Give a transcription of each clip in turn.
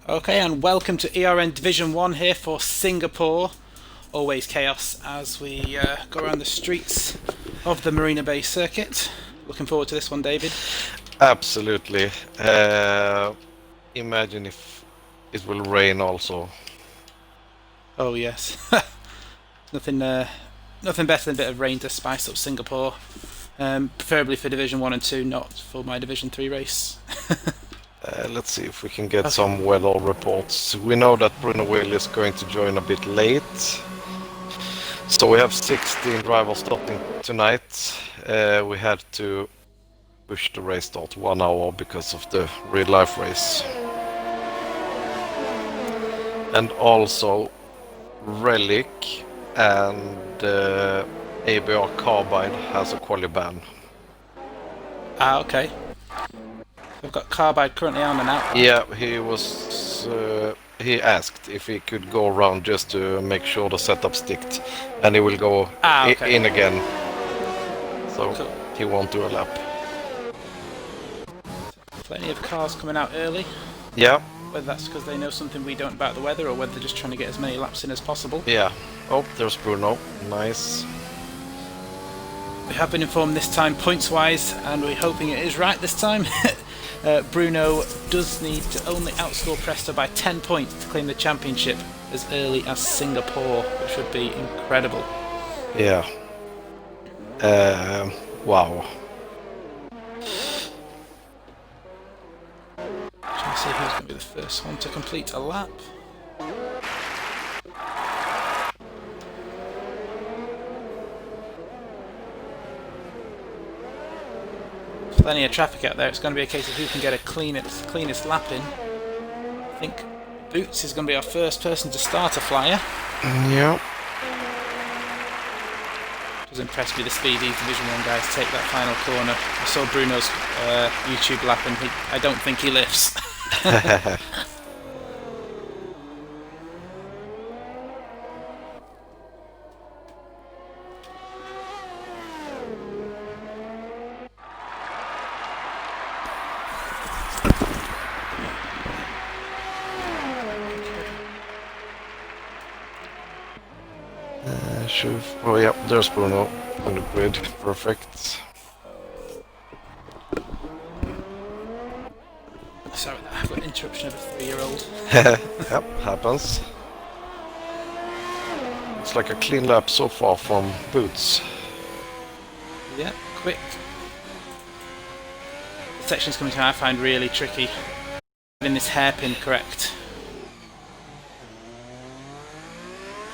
Okay, and welcome to ERN Division 1 here for Singapore. Always chaos as we go around the streets of the Marina Bay circuit. Looking forward to this one, David. Absolutely. Imagine if it will rain also. Oh yes. Nothing better than a bit of rain to spice up Singapore. Preferably for Division 1 and 2, not for my Division 3 race. Let's see if we can get some weather reports. We know that Bruno Will is going to join a bit late. So we have 16 drivers starting tonight. We had to push the race start 1 hour because of the real life race. And also Relic and ABR Carbide has a quali ban. Ah, okay. We've got Carbide currently on and out. Yeah, he was. He asked if he could go around just to make sure the setup sticked, and he will go in again. So cool. He won't do a lap. Plenty of cars coming out early. Yeah. Whether that's because they know something we don't about the weather, or whether they're just trying to get as many laps in as possible. Yeah. Oh, there's Bruno. Nice. We have been informed this time points-wise, and we're hoping it is right this time. Bruno does need to only outscore Presto by 10 points to claim the championship as early as Singapore, which would be incredible. Yeah. Wow. Trying to see who's going to be the first one to complete a lap. Plenty of traffic out there. It's going to be a case of who can get a cleanest lap in. I think Boots is going to be our first person to start a flyer. Yep. It was impressed with the speed these Division 1 guys take that final corner. I saw Bruno's YouTube lap and I don't think he lifts. Oh yeah, there's Bruno on the grid. Perfect. Sorry, I've got an interruption of a 3-year-old. Yep, happens. It's like a clean lap so far from Boots. Yeah, quick. The sections coming to I find really tricky. Getting this hairpin correct.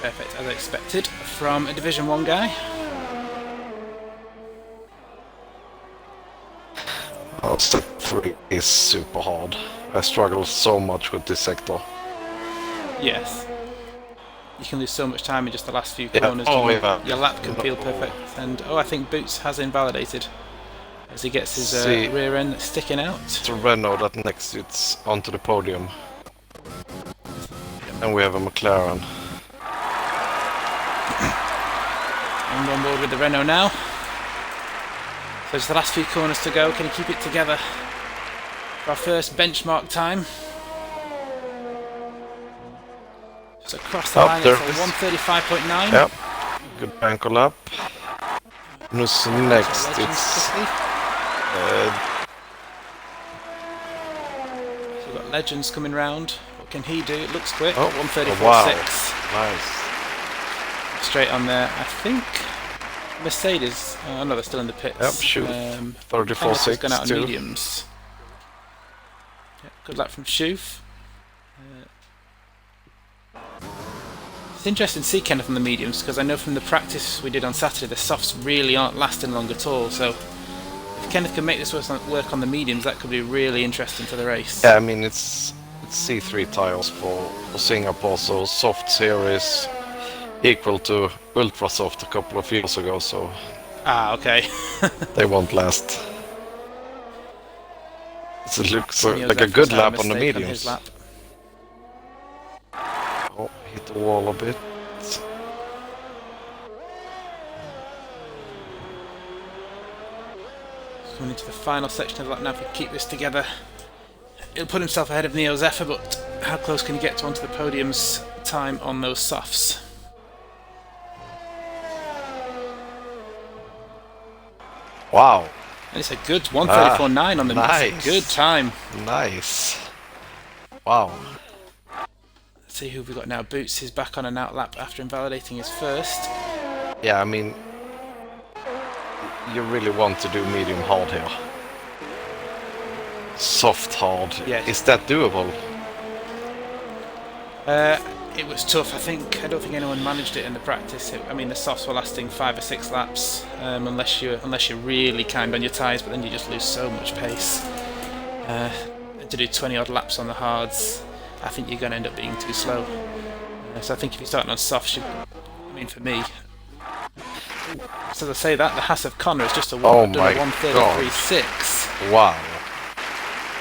Perfect, as I expected, from a Division 1 guy. Oh, step 3 is super hard. I struggle so much with this sector. Yes. You can lose so much time in just the last few corners. Oh, yeah. Your lap can feel perfect. And I think Boots has invalidated as he gets his rear end sticking out. It's a Renault that next sits onto the podium. And we have a McLaren. And on board with the Renault now. So just the last few corners to go. Can he keep it together for our first benchmark time? Just across the line, it's a 1:35.9. Yep. Good bank lap. Who's next? It's So we've got Legends coming round. What can he do? It looks quick. 1:34.6. Wow. Nice. Straight on there. I think Mercedes. Oh no, they're still in the pits. Yep, shoot. 34.6 gone out on too. mediums. Yeah, good luck from Shoof. It's interesting to see Kenneth on the mediums because I know from the practice we did on Saturday the softs really aren't lasting long at all. So if Kenneth can make this work on the mediums, that could be really interesting for the race. Yeah, I mean it's C3 tires for Singapore, so soft series equal to ultra soft a couple of years ago, so okay. they won't last. It looks like a good lap on the mediums. Oh, hit the wall a bit. Coming into the final section of the lap now. If we keep this together, he'll put himself ahead of Neo Zephyr, but how close can he get to onto the podium's time on those softs? Wow. And it's a good 1:34.9 on the nice. It's a good time. Nice. Wow. Let's see who we've got now. Boots is back on an outlap after invalidating his first. Yeah, I mean, you really want to do medium hard here. Soft hard. Yes. Is that doable? It was tough. I don't think anyone managed it in the practice. I mean, the softs were lasting 5 or 6 laps, unless you're really kind on your tyres, but then you just lose so much pace. To do 20 odd laps on the hards, I think you're going to end up being too slow. So I think if you're starting on softs, for me. So to say that, the Haas of Connor is just a 1:33.6. Wow.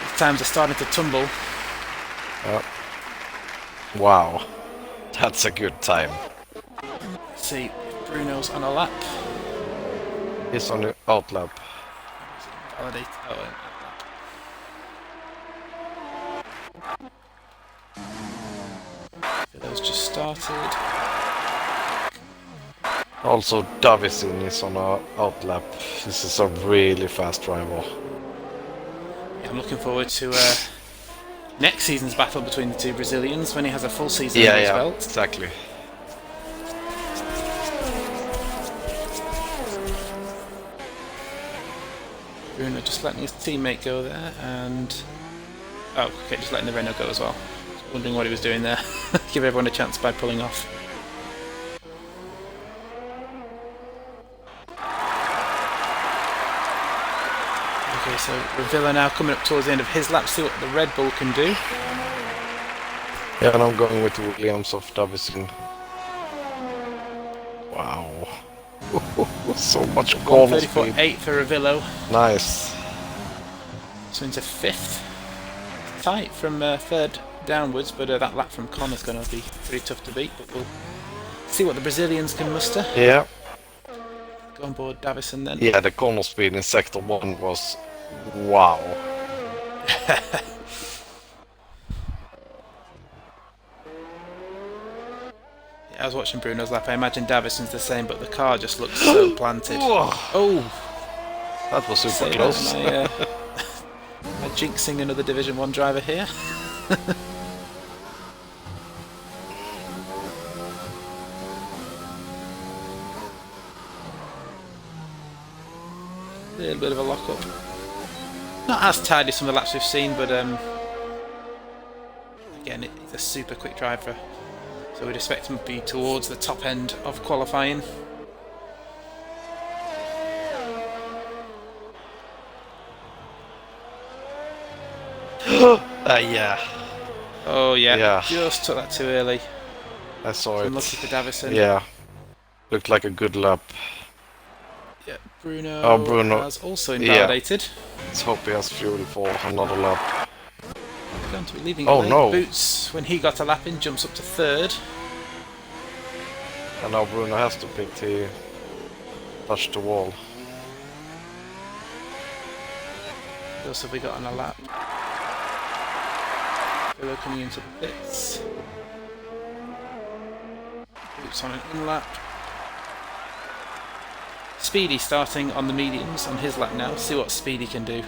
His times are starting to tumble. Wow. That's a good time. Let's see if Bruno's on a lap. He's on the out lap. Validate. Those just started. Also, Davison is on a out lap. This is a really fast driver. Yeah, I'm looking forward to next season's battle between the two Brazilians when he has a full season under his belt. Exactly. Bruno just letting his teammate go there, and just letting the Renault go as well. Just wondering what he was doing there. Give everyone a chance by pulling off. Okay, so Revilla now coming up towards the end of his lap. See what the Red Bull can do. Yeah, and I'm going with Williams of Davison. Wow. So much corner speed. 1:34.8 for Revillo. Nice. So into 5th. Tight from 3rd downwards, but that lap from Connor's going to be pretty tough to beat. But we'll see what the Brazilians can muster. Yeah. Go on board Davison then. Yeah, the corner speed in Sector 1 was... wow. I was watching Bruno's lap. I imagine Davison's the same, but the car just looks so planted. Oh! That was super close. Am I jinxing another Division 1 driver here? A little bit of a lock-up. Not as tidy as some of the laps we've seen, but again, he's a super quick driver. So we'd expect him to be towards the top end of qualifying. Yeah. Oh yeah. Yeah. Just took that too early. I saw it. Unlucky for Davison. Yeah. Looked like a good lap. Yeah, Bruno, has also invalidated. Let's hope he has fuel for another lap. Going to be leaving Oh late. no! Boots, when he got a lap in, jumps up to 3rd. And now Bruno has to pit. He touched the wall. What else have we got on a lap? Willow coming into the pits. Boots on an in-lap. Speedy starting on the mediums on his lap now. See what Speedy can do.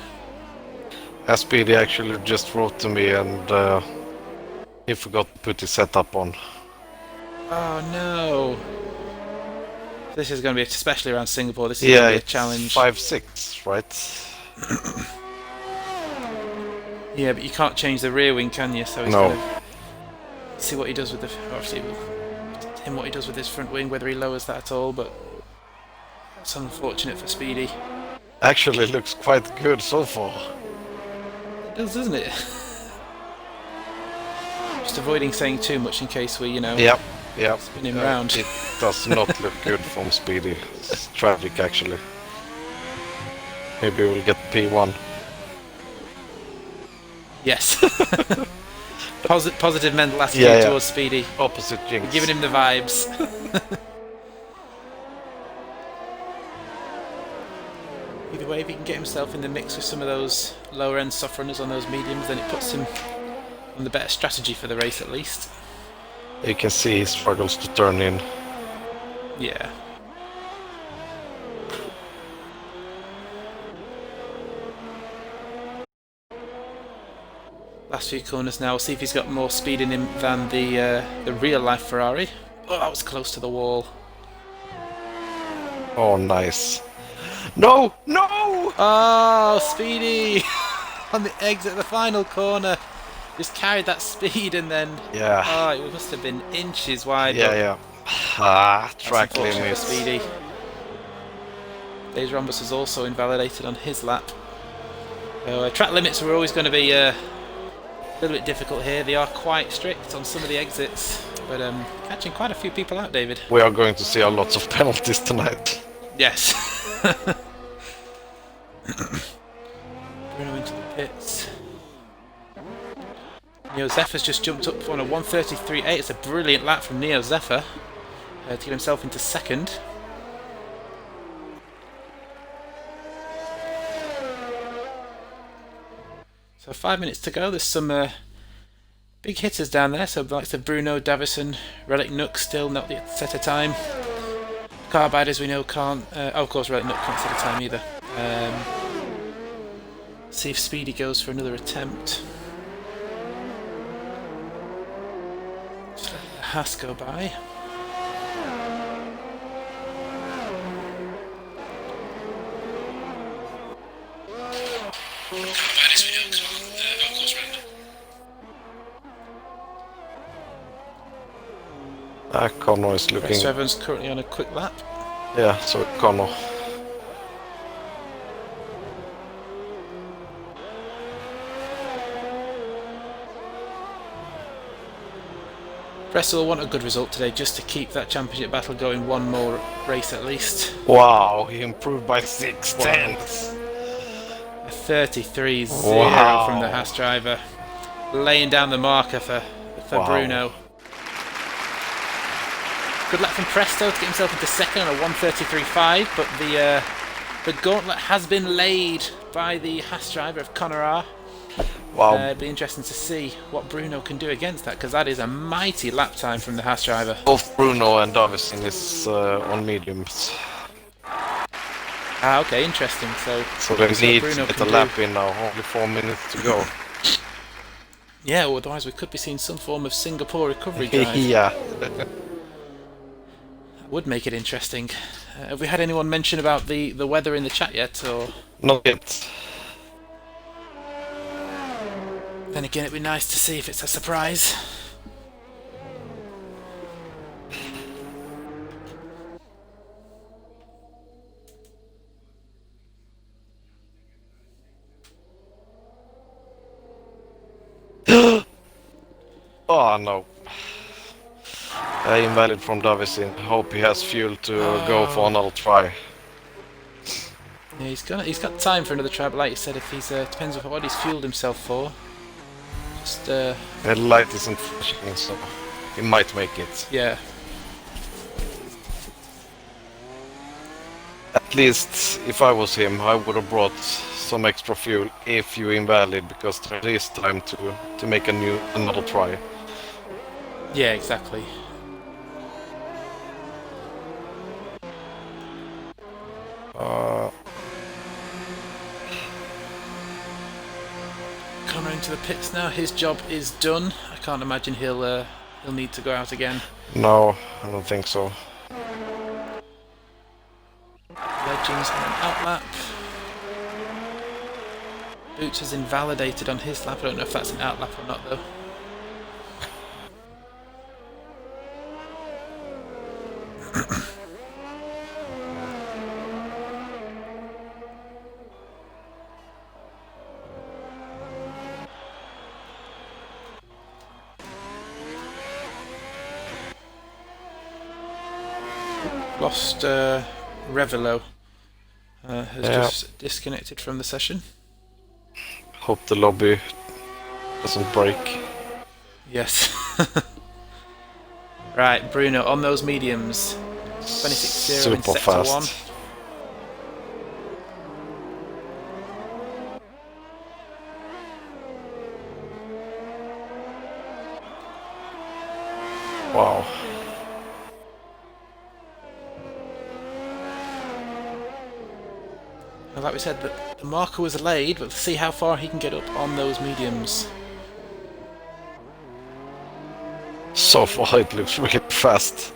Speedy actually just wrote to me and he forgot to put his setup on. Oh no! This is going to be, especially around Singapore, this is going to be a challenge. 5-6, right? Yeah, but you can't change the rear wing, can you? So he's No. going to see what he does with the... Obviously, him what he does with his front wing, whether he lowers that at all, but it's unfortunate for Speedy. Actually looks quite good so far. It does, doesn't it? Just avoiding saying too much in case we, Yep. spin him round. It does not look good from Speedy. It's tragic actually. Maybe we'll get P1. Yes. Positive mental attitude towards Speedy. Opposite jinx. We're giving him the vibes. Either way, if he can get himself in the mix with some of those lower end soft runners on those mediums, then it puts him the better strategy for the race at least. You can see he struggles to turn in. Yeah. Last few corners now. We'll see if he's got more speed in him than the real life Ferrari. Oh, that was close to the wall. Oh, nice. No! No! Oh, Speedy! On the exit, the final corner. Just carried that speed and then... Yeah. Oh, it must have been inches wide. Yeah. Ah, That's track unfortunate limits. for Speedy. Days Rhombus was also invalidated on his lap. So, track limits are always going to be a little bit difficult here. They are quite strict on some of the exits, but catching quite a few people out, David. We are going to see a lot of penalties tonight. Yes. Bruno into the pits. Neo Zephyr's just jumped up on a 1:33.8. It's a brilliant lap from Neo Zephyr to get himself into second. So 5 minutes to go. There's some big hitters down there. So the likes of Bruno, Davison, Relic Nook still not yet set a time. Carbide, as we know, can't. Of course, Relic Nook can't set a time either. See if Speedy goes for another attempt. Just let the Haas go by. Connor is looking... Chris Evans currently on a quick lap. Yeah, so Connor. Bristol will want a good result today just to keep that championship battle going one more race at least. Wow, he improved by 6 tenths. A 33.0 Wow. from the Haas driver, laying down the marker for Wow. Bruno. Good luck from Presto to get himself into second on a 1:33.5, but the gauntlet has been laid by the Haas driver of Connor R. Wow. It'd be interesting to see what Bruno can do against that, because that is a mighty lap time from the Haas driver. Both Bruno and Davison is on mediums. Ah, okay, interesting. So they need to Bruno get can a lap in now, only 4 minutes to go. Yeah, well, otherwise we could be seeing some form of Singapore recovery drive. Yeah. Would make it interesting. Have we had anyone mention about the weather in the chat yet, or? Not yet. Then again, it'd be nice to see if it's a surprise. Oh no. Invalid from Davison. Hope he has fuel to go for another try. Yeah, he's got time for another try, but like you said, if he's depends on what he's fueled himself for. Just The light isn't flashing, so he might make it. yeah. At least if I was him, I would have brought some extra fuel if you invalid, because there is time to make another try. Yeah, exactly. Connor into the pits now. His job is done. I can't imagine he'll need to go out again. No, I don't think so. Legends on an outlap. Boots is invalidated on his lap. I don't know if that's an outlap or not though. Lost Revelo. Has just disconnected from the session. Hope the lobby doesn't break. Yes. Right, Bruno on those mediums. 26.0 in Super sector fast. 1. Wow. And like we said, the marker was laid, but let's see how far he can get up on those mediums. So far it looks really fast.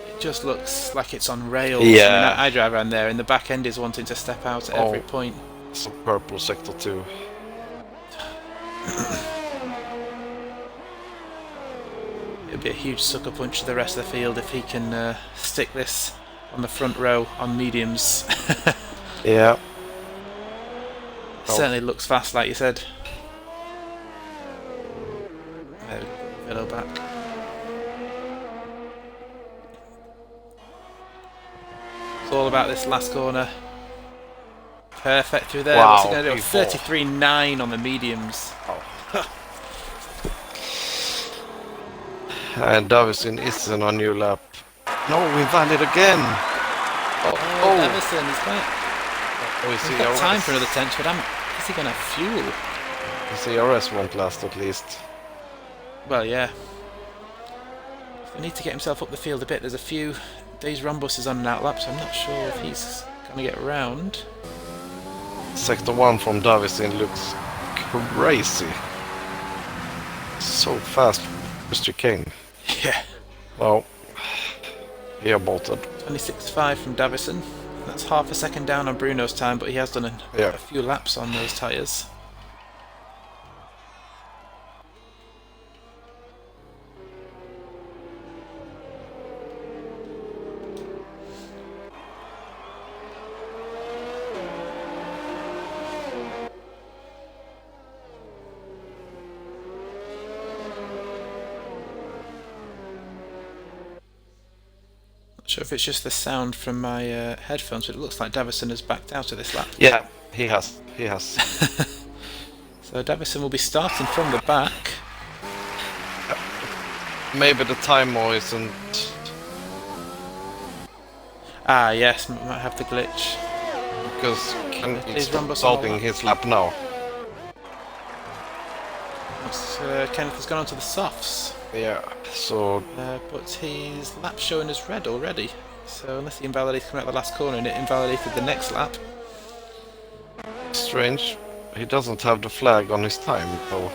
It just looks like it's on rails. Yeah. I mean, I drive around there, and the back end is wanting to step out at every point. Some purple sector too. It'd be a huge sucker punch to the rest of the field if he can stick this on the front row on mediums. Yeah. Certainly looks fast, like you said. Hello back. It's all about this last corner. Perfect through there. Wow, What's he going to do? 33.9 on the mediums. And Davison is on a new lap. No, we invalid again. Davison, he's got time for another 10th, but is he going to have fuel? The CRS won't last at least. Well, yeah. They need to get himself up the field a bit. There's a few days run buses on an outlap, so I'm not sure if he's going to get around. Sector 1 from Davison looks crazy. So fast, Mr. King. Yeah. Well, he bolted. 26.5 from Davison. That's half a second down on Bruno's time, but he has done a few laps on those tyres. Sure if it's just the sound from my headphones, but it looks like Davison has backed out of this lap. Yeah, he has. So Davison will be starting from the back. Maybe the timer isn't... Ah yes, might have the glitch. Because he's starting his lap now. Kenneth has gone on to the softs. Yeah, so... but his lap showing as red already. So unless he invalidated coming out the last corner and it invalidated the next lap. Strange. He doesn't have the flag on his time though.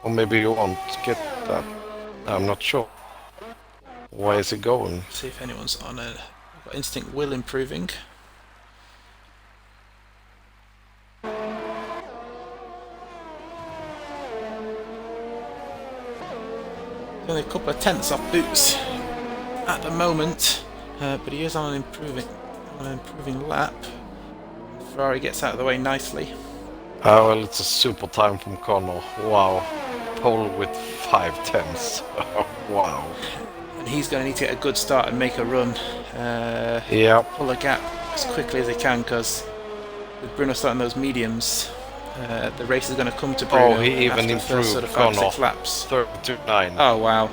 Or maybe you won't get that. I'm not sure. Why is he going? See if anyone's on a... Got instinct will improving. Only a couple of tenths off Boots at the moment, but he is on an improving lap. Ferrari gets out of the way nicely. Oh, well, it's a super time from Connor. Wow. Pole with 5 tenths. Wow. And he's going to need to get a good start and make a run. Pull a gap as quickly as he can, because with Bruno starting those mediums, the race is going to come to Bruno. Oh, he even improved sort of 5 or 6 Connor. laps. 32.9. Oh, wow.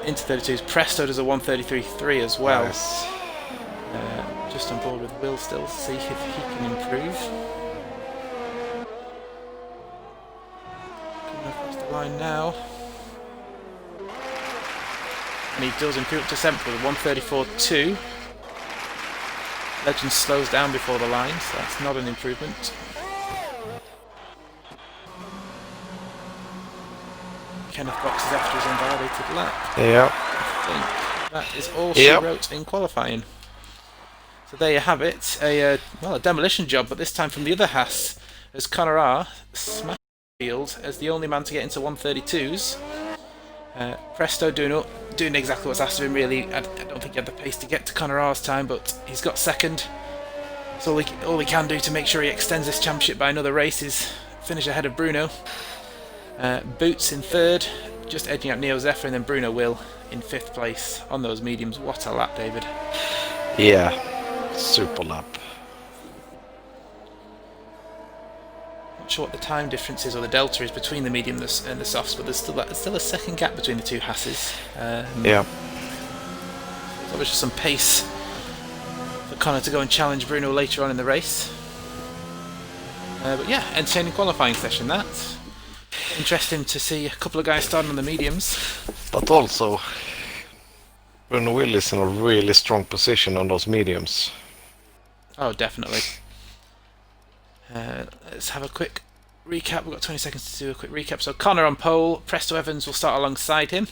Into 32s. Presto does a 133.3 as well. Nice. Just on board with Will still to see if he can improve. Coming across the line now. And he does improve up to 7th with a 134.2. Legend slows down before the line, so that's not an improvement. Kenneth boxes after his invalidated lap. Yeah. I think that is all she wrote in qualifying. So there you have it, a demolition job, but this time from the other Haas, as Conor R smashed the field as the only man to get into 132s. Presto doing exactly what's asked of him, really. I don't think he had the pace to get to Conor R's time, but he's got second. So all he can do to make sure he extends this championship by another race is finish ahead of Bruno. Boots in third, just edging out Neo Zephyr, and then Bruno Will in 5th place on those mediums. What a lap, David. Yeah. Super lap. Not sure what the time difference is or the delta is between the medium and the softs, but there's still a second gap between the two Hasses. Yeah. So there's just some pace for Conor to go and challenge Bruno later on in the race. But yeah, entertaining qualifying session that. Interesting to see a couple of guys starting on the mediums. But also, Bruno Will is in a really strong position on those mediums. Oh, definitely. Let's have a quick recap. We've got 20 seconds to do a quick recap. So Connor on pole, Presto Evans will start alongside him.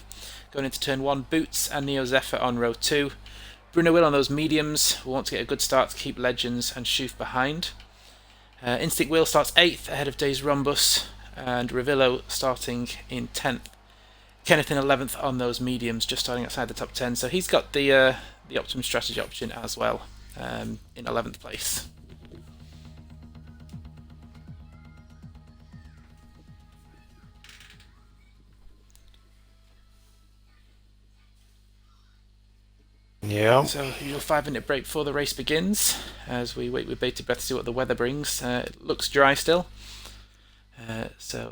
Going into turn 1, Boots and Neo Zephyr on row 2. Bruno Will on those mediums will want to get a good start to keep Legends and Shoof behind. Instinct Will starts 8th ahead of Days Rhombus, and Revillo starting in 10th. Kenneth in 11th on those mediums, just starting outside the top 10, so he's got the Optimum Strategy option as well, in 11th place. Yeah. So usual 5-minute break before the race begins, as we wait with bated breath to see what the weather brings. It looks dry still, so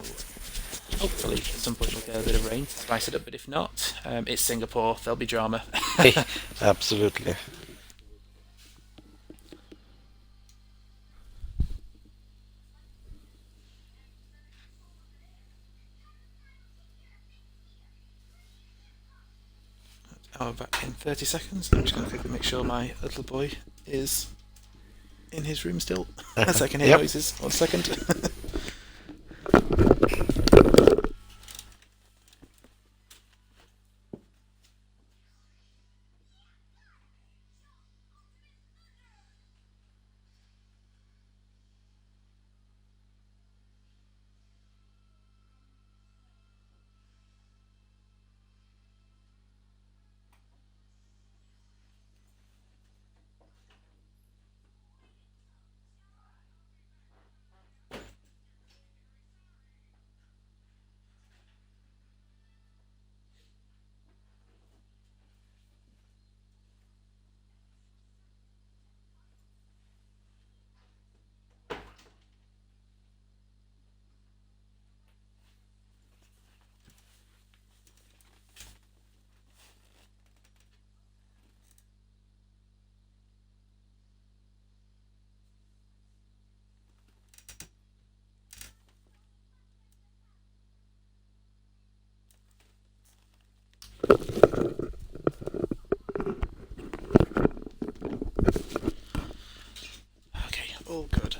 hopefully at some point we'll get a bit of rain to spice it up, but if not, it's Singapore, there'll be drama. Absolutely. Back in 30 seconds. I'm just going to quickly make sure my little boy is in his room still, as I can hear noises. 1 second. Okay, all good.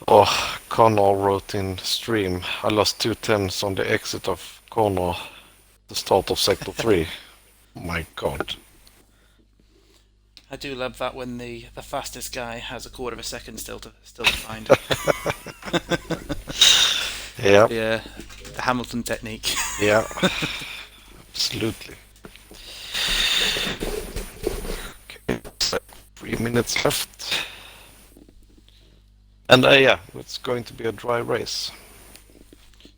Oh, Connor wrote in stream, I lost 2 tenths on the exit of Connor, the start of sector 3. My god. I do love that when the fastest guy has a quarter of a second still to find. Yeah. The Hamilton technique. Yeah. Absolutely. Okay, 3 minutes left. And yeah, it's going to be a dry race.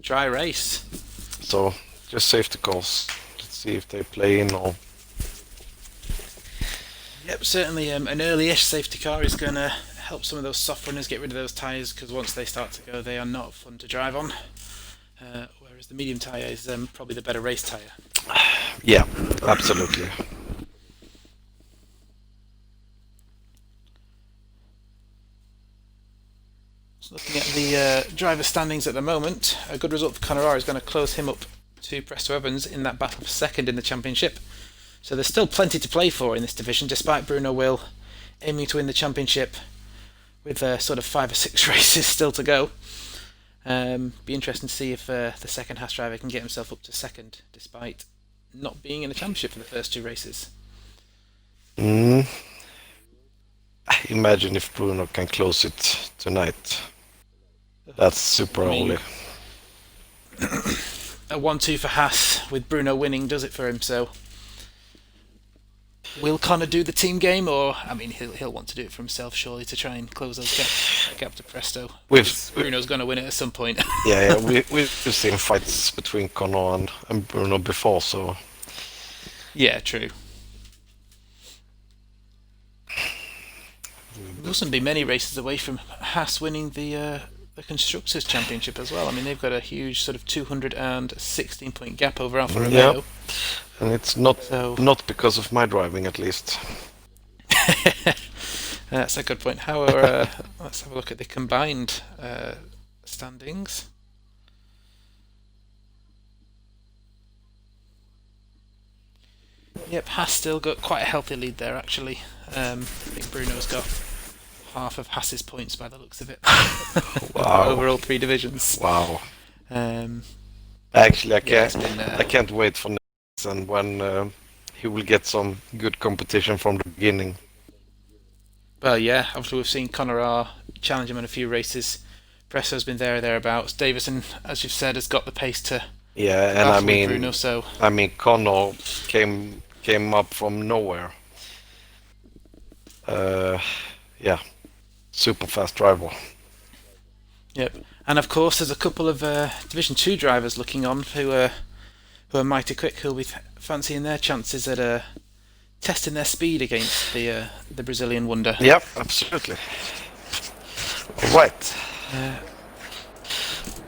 Dry race. So, just safety cars. Let's see if they play in or... Yep, certainly an early-ish safety car is going to help some of those soft runners get rid of those tyres, because once they start to go, they are not fun to drive on. Whereas the medium tyre is probably the better race tyre. Yeah, absolutely. So looking at the driver standings at the moment, a good result for Connemara is going to close him up to Presto Evans in that battle for second in the championship. So there's still plenty to play for in this division, despite Bruno Will aiming to win the championship with sort of 5 or 6 races still to go. Be interesting to see if the second Haas driver can get himself up to second, despite not being in the championship for the first 2 races. Imagine if Bruno can close it tonight. That's super early. A 1-2 for Haas with Bruno winning does it for him, so... Will Connor do the team game, or I mean, he'll want to do it for himself, surely, to try and close that gap to Presto. Bruno's going to win it at some point. yeah, we've seen fights between Connor and Bruno before, so yeah, true. There mustn't be many races away from Haas winning the Constructors' Championship as well. I mean, they've got a huge sort of 216-point gap over Alfa Romeo. Yeah. And it's not because of my driving, at least. That's a good point. How are, let's have a look at the combined standings. Yep, Haas still got quite a healthy lead there, actually. I think Bruno's got half of Haas's points by the looks of it. Wow. Over all 3 divisions. Wow. Um, Actually, yeah, I can't wait for next and when he will get some good competition from the beginning. well, yeah, obviously we've seen Conor R challenge him in a few races. Presso's been there or thereabouts. Davison, as you've said, has got the pace to Yeah, and battle with Bruno. So Connor came up from nowhere. Yeah, super fast driver. yep, and of course there's a couple of Division 2 drivers looking on who are mighty quick, who'll be fancying their chances at testing their speed against the Brazilian wonder. Yep, absolutely. All right.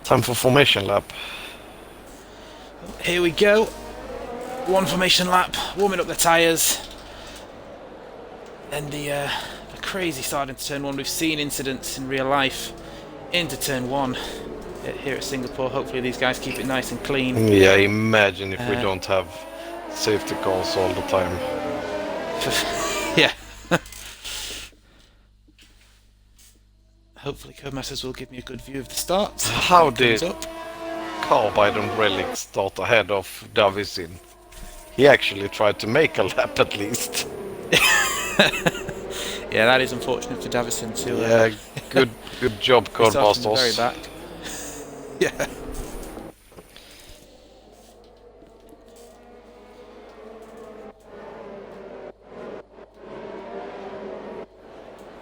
Time for formation lap. Here we go. 1 formation lap, warming up the tyres. Then the crazy start into turn 1. We've seen incidents in real life into turn 1 here at Singapore. Hopefully these guys keep it nice and clean. Yeah, imagine if we don't have safety cars all the time. Yeah. Hopefully Codemasters will give me a good view of the start. How did Carbide and Relic start ahead of Davison? He actually tried to make a lap at least. Yeah, that is unfortunate for Davison too. Yeah, good job, Codemasters. Very back. Yeah.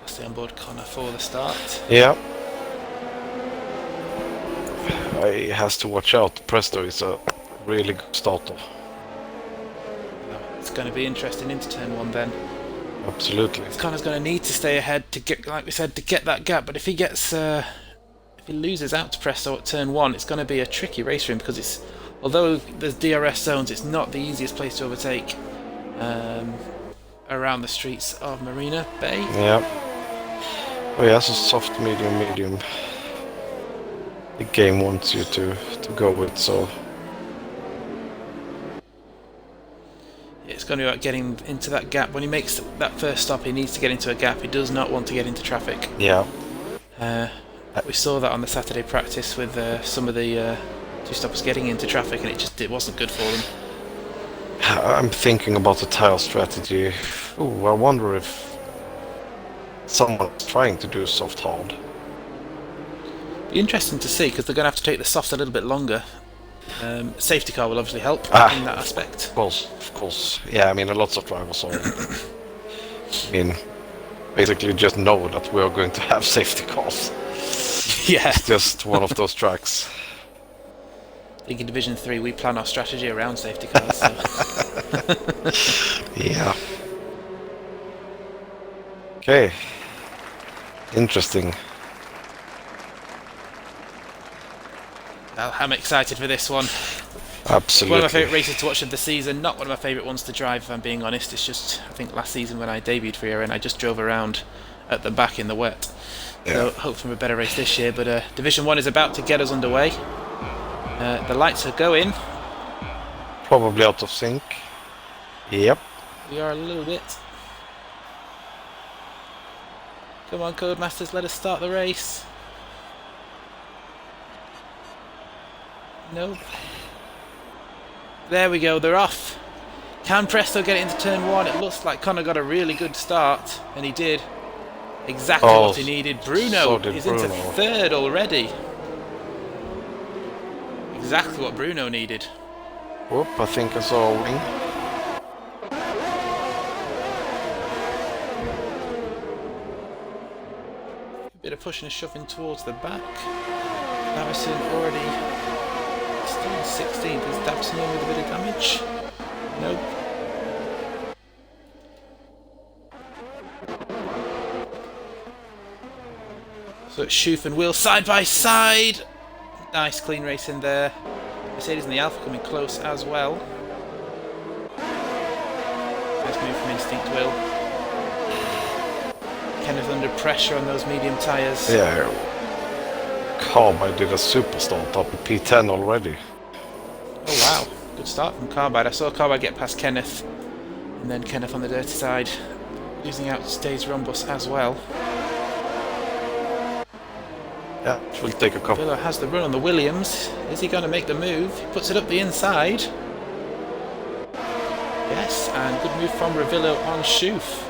Stay on board Connor for the start. Yeah. He has to watch out. Presto is a really good starter. It's going to be interesting into turn 1 then. Absolutely. Connor's going to need to stay ahead to get, like we said, to get that gap. But if he gets, if he loses out to Presto at turn 1, it's going to be a tricky race for him because it's, although there's DRS zones, it's not the easiest place to overtake around the streets of Marina Bay. Yeah. Oh, he has a soft medium. The game wants you to go with, so. It's going to be about getting into that gap. When he makes that first stop, he needs to get into a gap. He does not want to get into traffic. Yeah. We saw that on the Saturday practice with some of the two-stoppers getting into traffic, and it wasn't good for them. I'm thinking about the tire strategy. Ooh, I wonder if someone's trying to do soft hard. Be interesting to see because they're going to have to take the softs a little bit longer. Safety car will obviously help in that aspect. Of course. Yeah, I mean, lots of drivers are. Basically just know that we are going to have safety cars. Yeah. It's just one of those tracks. I think in Division 3 we plan our strategy around safety cars. So. Yeah. Okay. Interesting. I'm excited for this one. Absolutely. One of my favourite races to watch of the season. Not one of my favourite ones to drive, if I'm being honest. It's just, I think last season when I debuted for ERN, I just drove around at the back in the wet. Yeah. So hope for a better race this year. But Division 1 is about to get us underway. The lights are going. Probably out of sync. Yep. We are a little bit. Come on, Codemasters, let us start the race. Nope. There we go, they're off. Can Presto get it into turn 1? It looks like Connor got a really good start, and he did exactly what he needed. Bruno is into third already. Exactly what Bruno needed. Whoop, I think I saw a wing. A bit of pushing and shoving towards the back. Davison already still in 16th. Is Davison on with a bit of damage? Nope. So it's Schoof and Will side by side. Nice clean race in there. Mercedes and the Alpha coming close as well. Nice move from Instinct Will. Kenneth under pressure on those medium tyres. Yeah. Carbide did a super start up at P10 already. Oh wow, good start from Carbide. I saw Carbide get past Kenneth, and then Kenneth on the dirty side, losing out to Dave's Rhombus as well. Yeah, it will take a couple. Villa has the run on the Williams. Is he going to make the move? He puts it up the inside. Yes, and good move from Revillo on Schoof.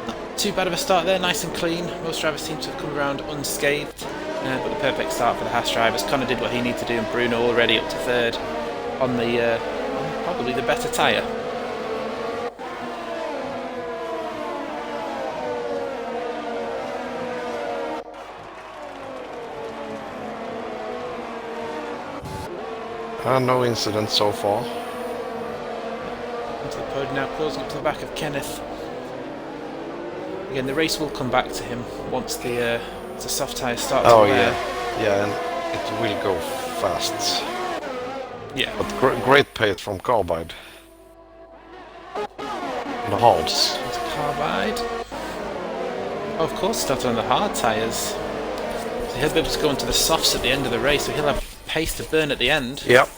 Not too bad of a start there, nice and clean. Most drivers seem to have come around unscathed. But the perfect start for the Haas drivers. Connor did what he needed to do, and Bruno already up to third on the on probably the better tyre. No incidents so far. Into the podium now, closing up to the back of Kenneth. Again, the race will come back to him once the soft tyre starts to wear. Yeah, and it will go fast. Yeah. But great pace from Carbide. The hards. Into Carbide. Oh, of course, started on the hard tyres. So he'll be able to go into the softs at the end of the race, so he'll have pace to burn at the end. Yep.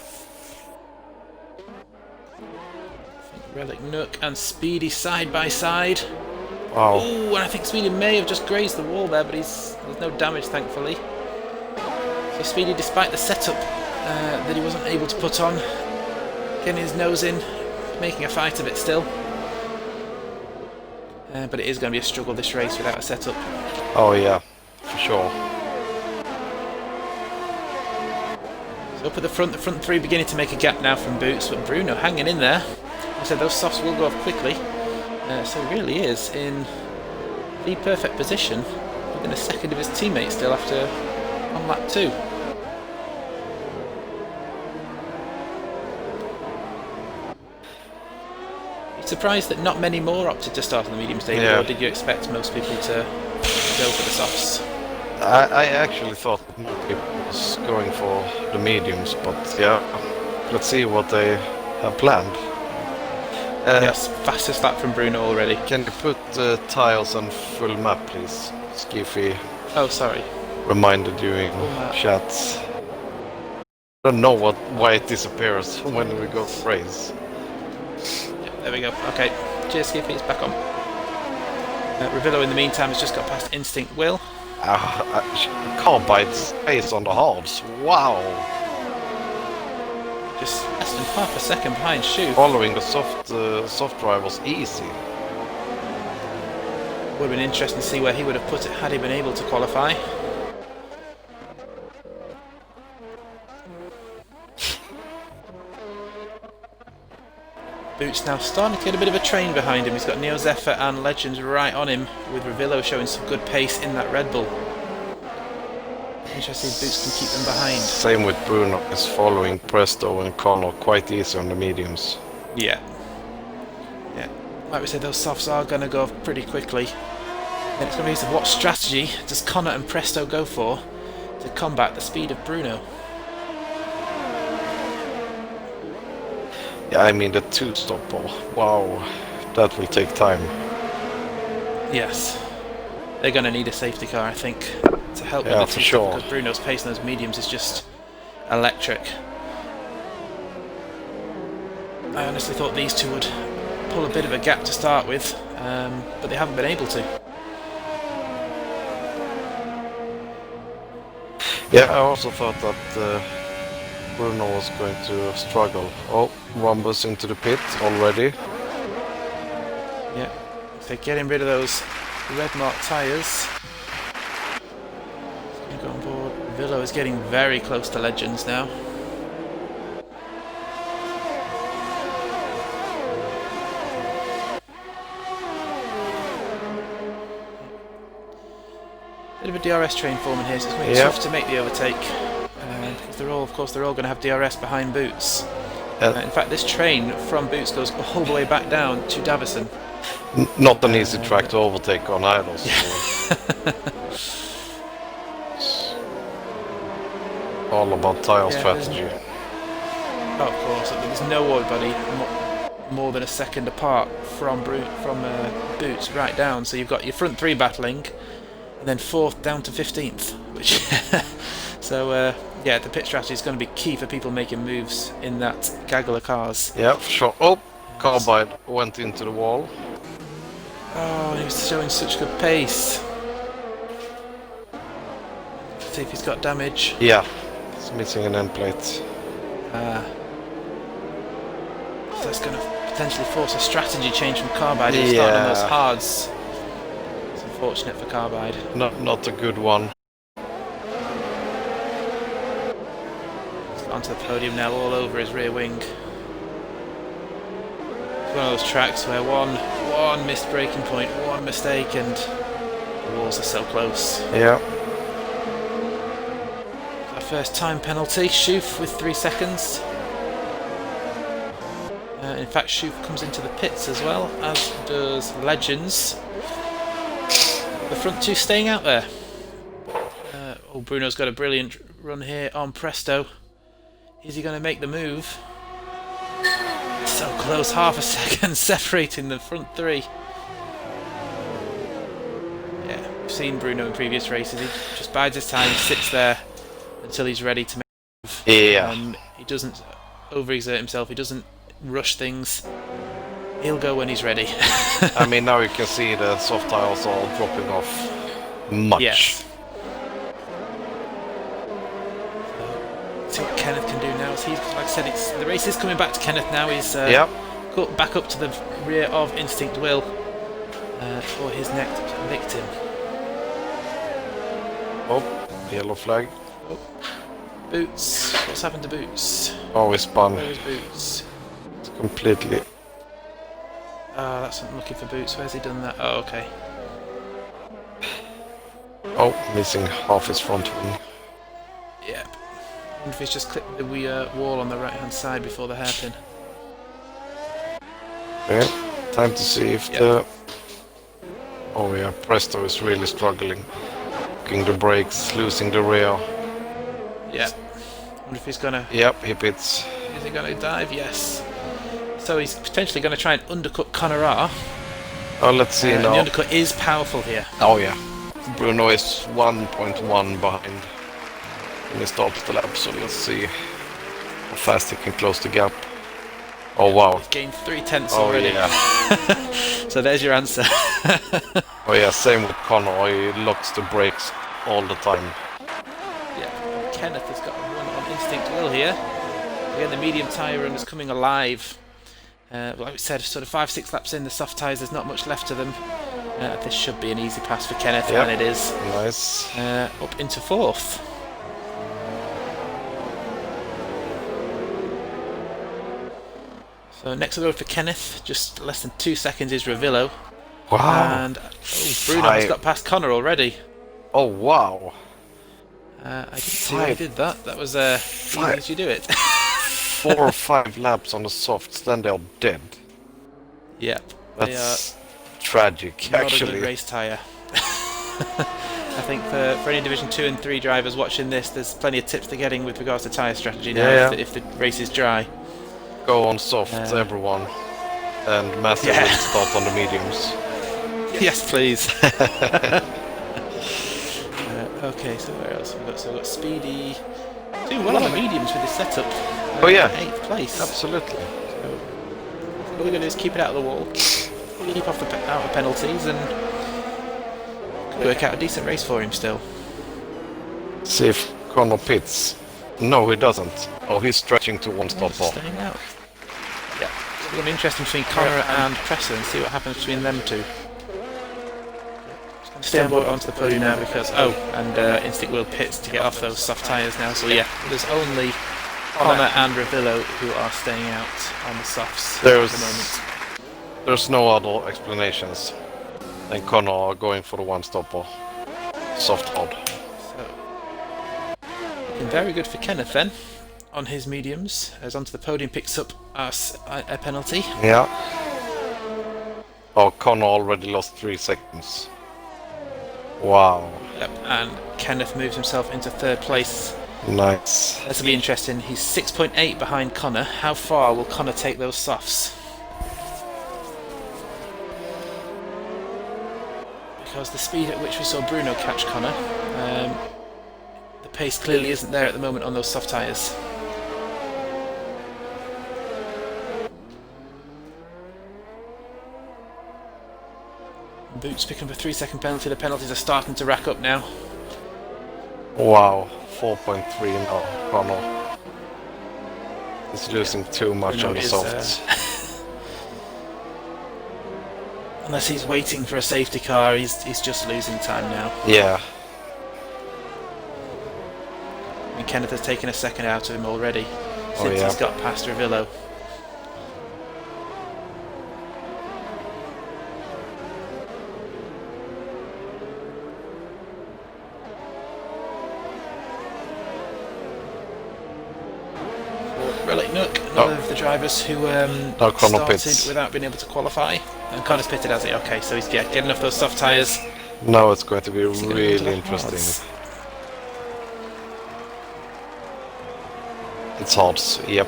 Relic Nook and Speedy side by side. Wow. Oh, and I think Speedy may have just grazed the wall there, but there's no damage, thankfully. So Speedy, despite the setup that he wasn't able to put on, getting his nose in, making a fight of it still. But it is going to be a struggle this race without a setup. Oh yeah, for sure. So up at the front three beginning to make a gap now from Boots, but Bruno hanging in there. I said those softs will go off quickly. So he really is in the perfect position, within a second of his teammate still after on lap 2. You're surprised that not many more opted to start on the medium stage, or did you expect most people to go for the softs? I actually thought that more people was going for the mediums, but yeah, let's see what they have planned. Yes, fastest lap from Bruno already. Can you put tiles on full map, please? Skiffy. Oh, sorry. Reminded you in chats. I don't know why it disappears when we go race. Yeah, there we go. Okay, cheers Skiffy, it's back on. Revillo in the meantime has just got past Instinct Will. Carbide's pace on the hards. Wow. Just less than half a second behind Schoof. Following the soft drivers easy. Would have been interesting to see where he would have put it had he been able to qualify. Boots now starting to get a bit of a train behind him. He's got Neo Zephyr and Legends right on him, with Revillo showing some good pace in that Red Bull. Interesting if Boots can keep them behind. Same with Bruno, is following Presto and Connor quite easy on the mediums. Yeah. Yeah. Like we said, those softs are going to go off pretty quickly. And it's going to be a case of what strategy does Connor and Presto go for to combat the speed of Bruno. Yeah, I mean the two-stopper. Wow, that will take time. Yes. They're going to need a safety car, I think, to help Yeah, with for the sure. because Bruno's pace on those mediums is just electric. I honestly thought these two would pull a bit of a gap to start with, but they haven't been able to. Yeah, I also thought that Bruno was going to struggle. Oh, Rhombus into the pit already. Yeah, if they're getting rid of those red mark tyres. Going to go on board. Villo is getting very close to Legends now. Bit of a DRS train forming here, so it's going to be tough to make the overtake. Because they're all going to have DRS behind Boots. In fact, this train from Boots goes all the way back down to Davison. Not an easy track to overtake on either. So all about tire strategy. Oh, of course, there's nobody more than a second apart from Boots right down. So you've got your front three battling, and then fourth down to 15th. Which so yeah, the pit strategy is going to be key for people making moves in that gaggle of cars. Yeah, for sure. Oh, Carbide went into the wall. Oh, he was showing such good pace. Let's see if he's got damage. Yeah, he's missing an end plate. So that's going to potentially force a strategy change from Carbide. He'll start on those hards. It's unfortunate for Carbide. Not a good one. He's onto the podium now, all over his rear wing. It's one of those tracks where one missed braking point, one mistake, and the walls are so close. Yeah. Our first time penalty, Schoof with 3 seconds. In fact, Schoof comes into the pits as well, as does Legends. The front two staying out there. Oh, Bruno's got a brilliant run here on Presto. Is he going to make the move? So close, half a second separating the front three. Yeah, we've seen Bruno in previous races. He just bides his time, sits there until he's ready to make a move. Yeah. He doesn't overexert himself. He doesn't rush things. He'll go when he's ready. I mean, now you can see the soft tires are dropping off much. Yes. See what Kenneth can do now. As he's, like I said, the race is coming back to Kenneth now. He's got back up to the rear of Instinct Will for his next victim. Oh, yellow flag. Oh. Boots. What's happened to Boots? Oh, he spun. Where's Boots? It's completely. Oh, that's unlucky for Boots. Where's he done that? Oh, okay. Oh, missing half his front wing. Yep. I wonder if he's just clipped the wall on the right hand side before the hairpin. Okay, time to see if the... Oh yeah, Presto is really struggling. Looking the brakes, losing the rear. Yeah. Wonder if he's gonna... Yep, he pits. Is he gonna dive? Yes. So he's potentially gonna try and undercut Conor R. Oh, let's see now. The undercut is powerful here. Oh yeah. Bruno is 1.1 behind in the start of the lap, so let's see how fast he can close the gap. Oh wow. He's gained 3/10 already. Yeah. So there's your answer. Oh yeah, same with Conor, he locks the brakes all the time. Yeah, Kenneth has got a run on Instinct Will here. Again, the medium tyre run is coming alive. Like we said, sort of 5-6 laps in, the soft tyres, there's not much left to them. This should be an easy pass for Kenneth, and it is. Nice. Up into 4th. So next on the road for Kenneth, just less than 2 seconds is Ravillo. Wow. And Bruno has got past Conor already. Oh wow. I didn't see why he did that. That was how did you do it? 4 or 5 laps on the softs, then they're dead. Yep. That's tragic, not actually. a good race tyre. I think for any Division 2 and 3 drivers watching this, there's plenty of tips they're getting with regards to tyre strategy now if the race is dry. Go on softs, everyone. And Master will start on the mediums. Yes, please. Okay, so where else have we got? So we've got Speedy. Doing well on the mediums with his setup. Oh yeah. 8th place. Absolutely. So all we're going to do is keep it out of the wall. Keep off out of penalties and work out a decent race for him still. See if Conor pits. No, he doesn't. Oh, he's stretching to one stop off. Staying out. Yeah. It's going to be interesting between Conor and Presser and see what happens between them two. Stay on board onto the podium now because Instinct Will pits to get off those soft tyres now. So yeah, there's only Conor and Ravillo who are staying out on the softs at the moment. There's no other explanations. And Conor going for the one stopper. Soft hard. So looking very good for Kenneth then on his mediums as onto the podium picks up a penalty. Yeah. Oh, Conor already lost 3 seconds. Wow. Yep, and Kenneth moves himself into 3rd place. Nice. This will be interesting. He's 6.8 behind Connor. How far will Connor take those softs? Because the speed at which we saw Bruno catch Connor, the pace clearly isn't there at the moment on those soft tyres. Boots picking up a 3-second penalty. The penalties are starting to rack up now. Wow, 4.3 now, Connor. He's losing too much Bruno on the is, softs. Unless he's waiting for a safety car, he's just losing time now. Yeah. I mean, Kenneth has taken a second out of him already since yeah. he's got past Revillo. Another of the drivers who started without being able to qualify. And Connor's pitted, has he? Okay, so he's getting off those soft tyres. Now it's going to be really interesting. It's hards, yep.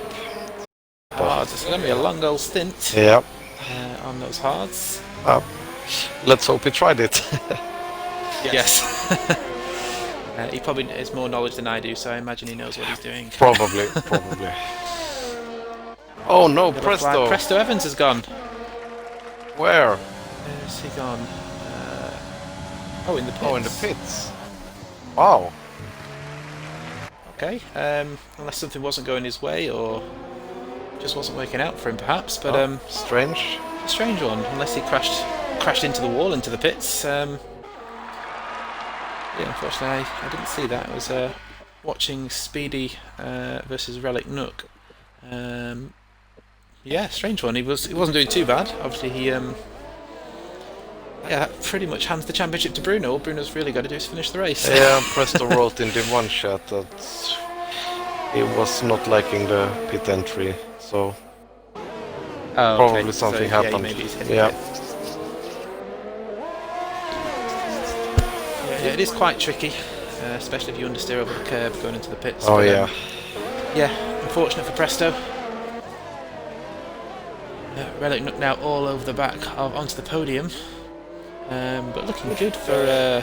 Hards, it's going to be a long old stint. Yep. On those hards. Let's hope he tried it. Yes. He probably has more knowledge than I do, so I imagine he knows what he's doing. Probably, probably. Oh no, Presto! Presto Evans has gone. Where? Where's he gone? Oh, in the pits. Oh, in the pits. Wow. Okay, unless something wasn't going his way, or just wasn't working out for him, perhaps. But strange. A strange one, unless he crashed into the wall, into the pits. Yeah, unfortunately, I didn't see that. I was watching Speedy versus Relic Nook. Yeah, strange one. He wasn't doing too bad. Obviously, he yeah, that pretty much hands the championship to Bruno. All Bruno's really got to do is finish the race. Yeah, Presto wrote in the one chat that he was not liking the pit entry, so probably something happened. Maybe he's hit yeah. Yeah, it is quite tricky, especially if you understeer over the curb going into the pits. Oh, yeah. Yeah, unfortunate for Presto. Relic Nook now all over the back onto the podium, but looking good for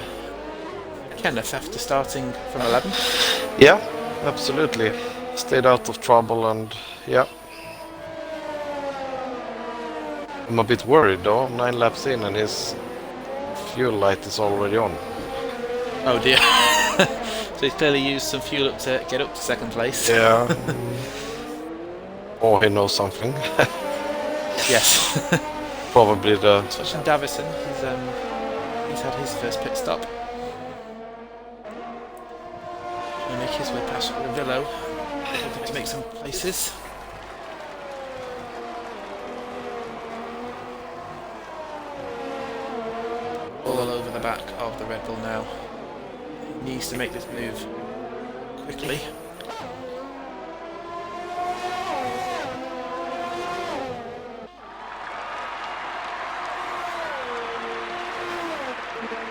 Kenneth after starting from 11th. Yeah, absolutely. Stayed out of trouble, and yeah. I'm a bit worried though. 9 laps in and his fuel light is already on. Oh dear. So he's clearly used some fuel up to get up to second place. Yeah. Or he knows something. Yes. Probably the... Watching Davison, he's had his first pit stop. Trying to make his way past Revillo, hoping to make some places. All over the back of the Red Bull now. He needs to make this move quickly.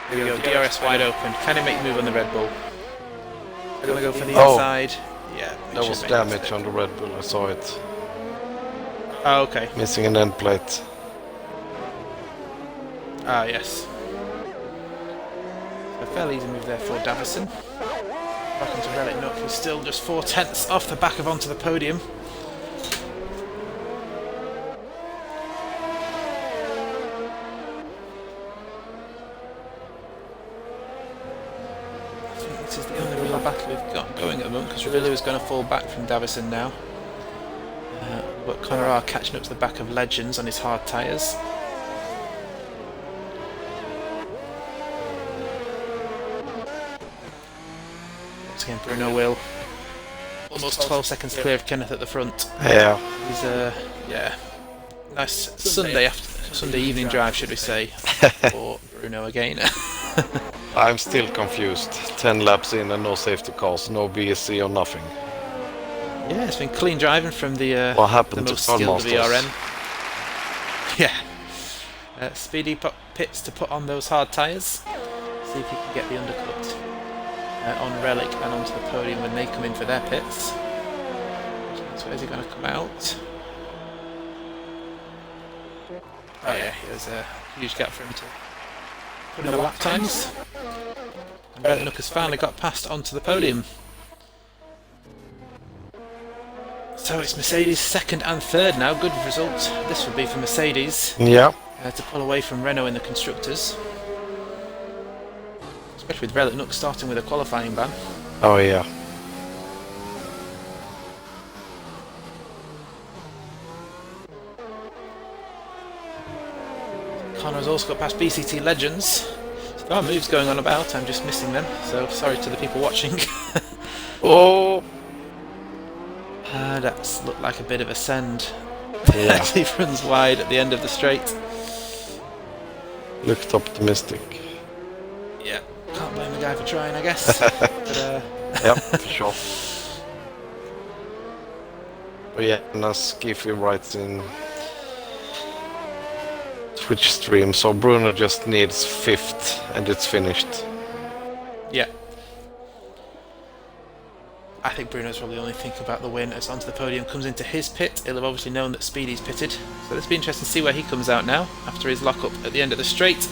Here we go, DRS wide open. Can he make the move on the Red Bull? They're going to go for the inside. Yeah, that was damage on the Red Bull, I saw it. Oh, okay. Missing an end plate. Ah, yes. So a fairly easy move there for Davison. Back onto Relic Nook, who's still just 4/10 off the back of onto the podium. This is the only real battle we've got going at the moment, because Revillo is going to fall back from Davison now. But Connor are catching up to the back of Legends on his hard tyres. Once again, Bruno will. Almost 12 seconds clear of Kenneth at the front. Yeah. He's yeah, nice Sunday evening drive, should we say, for Bruno again. I'm still confused. 10 laps in and no safety cars, no BSC or nothing. Yeah, it's been clean driving from the what happened the most to skilled of ERN. Yeah. Speedy pits to put on those hard tyres. See if he can get the undercut. on Relic and onto the podium when they come in for their pits. So where's he going to come out? Oh yeah, there's a huge gap for him to put in the lap times. And Relic has finally got past onto the podium. So it's Mercedes second and third now. Good result this would be for Mercedes. Yeah. To pull away from Renault in the Constructors. Especially with Relic Nook starting with a qualifying ban. Oh yeah. Connor's also got past BCT Legends. So there are moves going on about, I'm just missing them. So sorry to the people watching. Oh! That's looked like a bit of a send. Yeah. As he runs wide at the end of the straight. Looked optimistic. Yeah, can't blame the guy for trying, I guess. But, Yep, for sure. But yeah, and as Skiffy writes in Twitch stream, so Bruno just needs 5th and it's finished. yeah. I think Bruno's probably only thinking about the win as onto the podium comes into his pit. He'll have obviously known that Speedy's pitted. So let's be interesting to see where he comes out now after his lock-up at the end of the straight.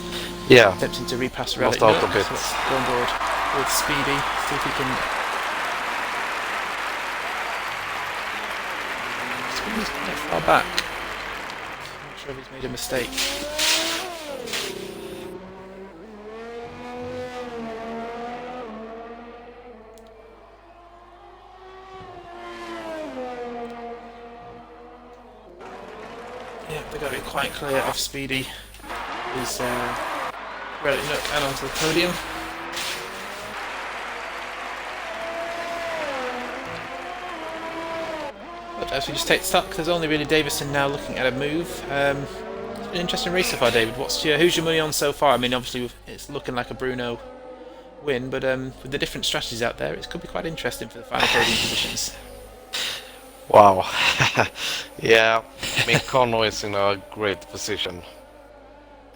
Yeah. Attempting to repass Relic Lost out Nook. a bit. So let's go on board with Speedy. See if he can... Speedy's quite far back. I'm not sure if he's made a mistake. Yeah, they've got to be quite clear of Speedy. He's Relic Nook and onto the podium. But as we just take stock, there's only really Davison now looking at a move. It's been an interesting race so far, David. Who's your money on so far? I mean, obviously it's looking like a Bruno win, but with the different strategies out there, it could be quite interesting for the final podium positions. Wow. Yeah, I mean, Connor is in a great position.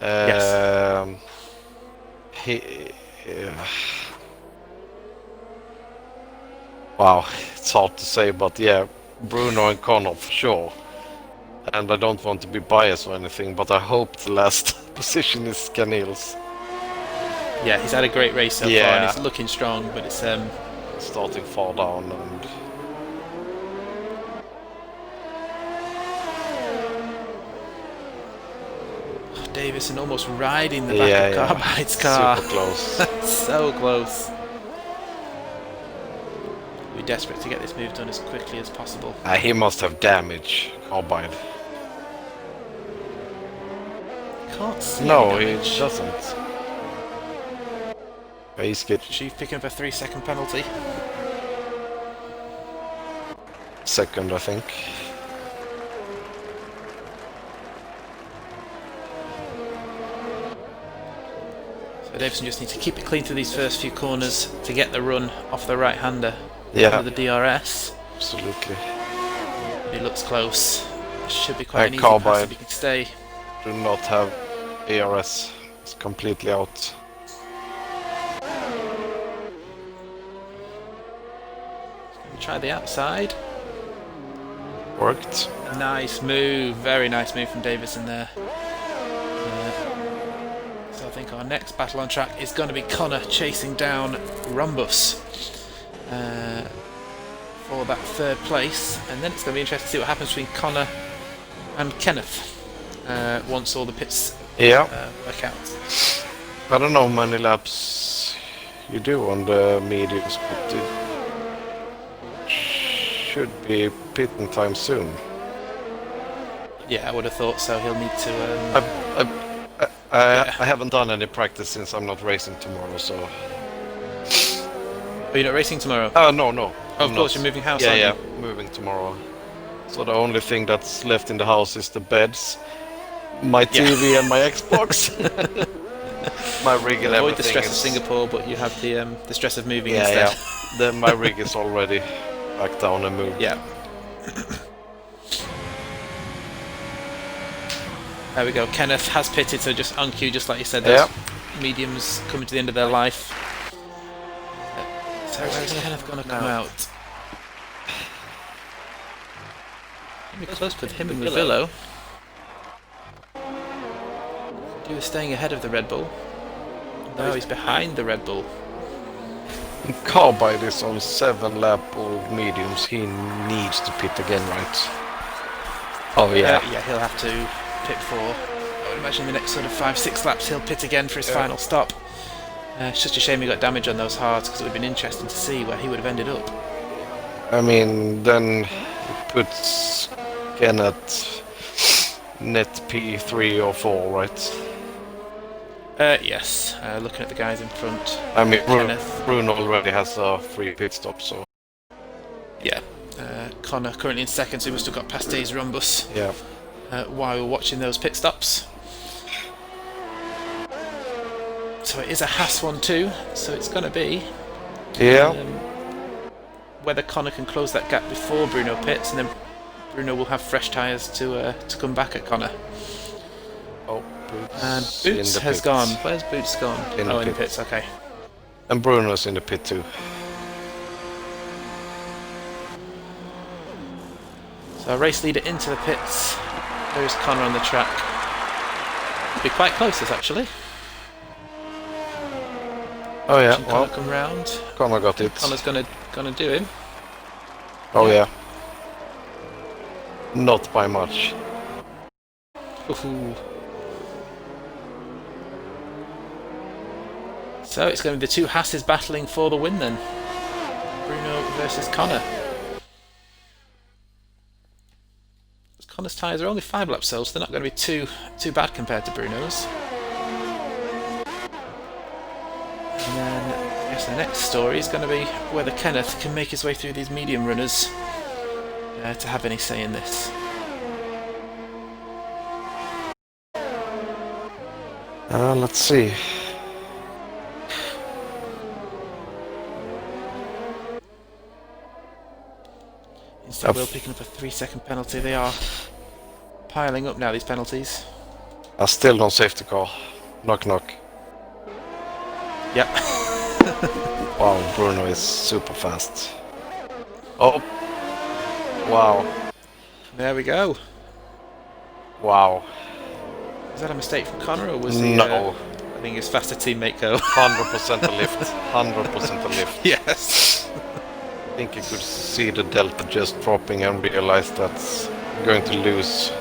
Yes. Wow, it's hard to say, but yeah, Bruno and Connor for sure. And I don't want to be biased or anything, but I hope the last position is Canil's. Yeah, he's had a great race so far, and he's looking strong, but it's starting far down and. Davison almost riding the back of Carbide's car. Super close. So close. We're desperate to get this move done as quickly as possible. He must have damage, Carbide. Can't see No, any he damage. doesn't. He's good. She's picking up a 3-second penalty. Second, I think. So Davison just needs to keep it clean through these first few corners to get the run off the right-hander. Yeah. With the DRS. Absolutely. He looks close. Should be quite an easy Carbide. pass if he can stay. Do not have ARS. It's completely out. Try the outside. Worked. Nice move. Very nice move from Davison there. So I think our next battle on track is going to be Connor chasing down Rumbus for that third place. And then it's going to be interesting to see what happens between Connor and Kenneth once all the pits work out. I don't know how many laps you do on the mediums, but it should be pitting time soon. Yeah, I would have thought so. He'll need to... I haven't done any practice since I'm not racing tomorrow, so... Are you not racing tomorrow? No. Oh, of course, you're moving house, yeah, aren't yeah, you? moving tomorrow. So the only thing that's left in the house is the beds, my TV and my Xbox. My rig and Avoid everything. the stress of is... Singapore, but you have the stress of moving instead. Yeah. Then my rig is already back down and moved. Yeah. There we go. Kenneth has pitted, so just on cue, just like you said. Those mediums coming to the end of their life. Where's Kenneth going to come out? Maybe close with him and Revillo. He was staying ahead of the Red Bull. Now he's behind the Red Bull. Carbide is on 7-lap old mediums. He needs to pit again, right? Oh yeah. Yeah, he'll have to pit for, I would imagine, the next sort of 5-6 laps he'll pit again for his final stop. It's just a shame he got damage on those hards, because it would have been interesting to see where he would have ended up. I mean, then it puts Kenneth net P3 or 4, right? Yes, looking at the guys in front. I mean, Kenneth. Bruno already has a free pit stop, so... Yeah. Connor currently in second, so he must have got past Days Rumbus while we were watching those pit stops. So it is a Haas 1-2, so it's going to be whether Connor can close that gap before Bruno pits, and then Bruno will have fresh tyres to come back at Connor. Oh, and Boots has gone. Where's Boots gone? In the pits. pits, okay. And Bruno's in the pit too. So our race leader into the pits. There's Connor on the track. Be quite close this actually. Oh yeah, Connor well, come round. Connor got it. Connor's gonna do him. Oh yeah. Not by much. Ooh. So it's going to be the two Hasses battling for the win then. Bruno versus Connor. Connor's tyres are only 5 laps old, so they're not going to be too bad compared to Bruno's. And then I guess the next story is going to be whether Kenneth can make his way through these medium runners to have any say in this. Let's see. Instead, Will picking up a 3-second penalty. They are piling up now, these penalties. Still no safety car. Knock knock. Yep. Wow, Bruno is super fast. Oh. Wow. There we go. Wow. Was that a mistake from Connor, or was he letting his faster teammate go? 100% a lift. 100% a lift. Yes. I think you could see the delta just dropping and realize that's going to lose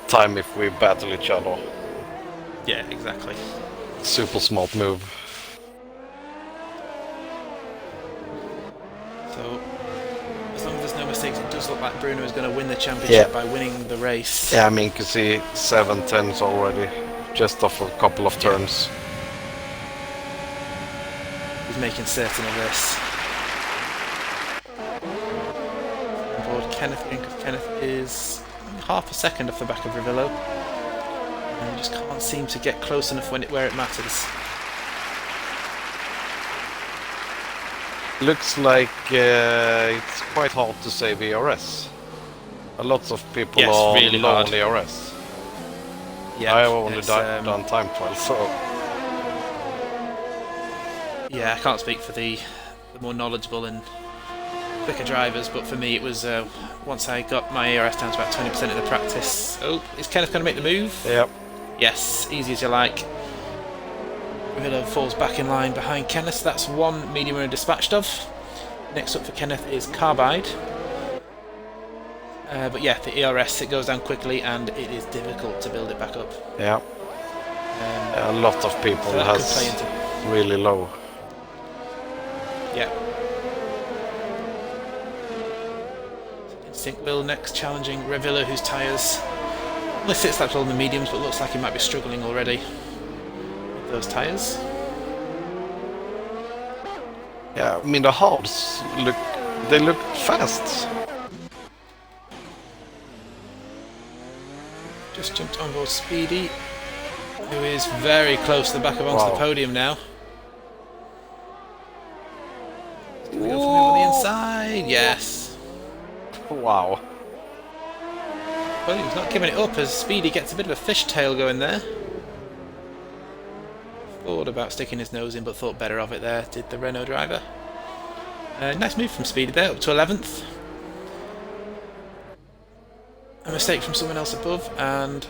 time if we battle each other. Yeah, exactly. Super smart move. So, as long as there's no mistakes, it does look like Bruno is going to win the championship by winning the race. Yeah, I mean, you can see 7-10s already, just off a couple of turns. He's making certain of this. Kenneth in, because Kenneth is half a second off the back of Revillo, and just can't seem to get close enough where it matters. Looks like it's quite hard to save ERS. A lot of people are really low hard on ERS. Yeah, I have only done time trial, so... Yeah, I can't speak for the more knowledgeable and quicker drivers, but for me it was once I got my ERS down to about 20% in the practice. Oh, is Kenneth going to make the move? Yep. Yes, easy as you like. Revillo falls back in line behind Kenneth. That's one medium runner dispatched of. Next up for Kenneth is Carbide. But yeah, the ERS, it goes down quickly and it is difficult to build it back up. Yeah. A lot of people so has really low. Yeah. Instinct Will next challenging Revillo, whose tyres only 6 laps older than the mediums, but looks like he might be struggling already with those tyres. Yeah, I mean the hards look fast. Just jumped on board Speedy, who is very close to the back of onto the podium now. Can we go from him on the inside? Yes. Wow. Well, he's not giving it up as Speedy gets a bit of a fishtail going there. Thought about sticking his nose in, but thought better of it there, did the Renault driver. Nice move from Speedy there, up to 11th. A mistake from someone else above, and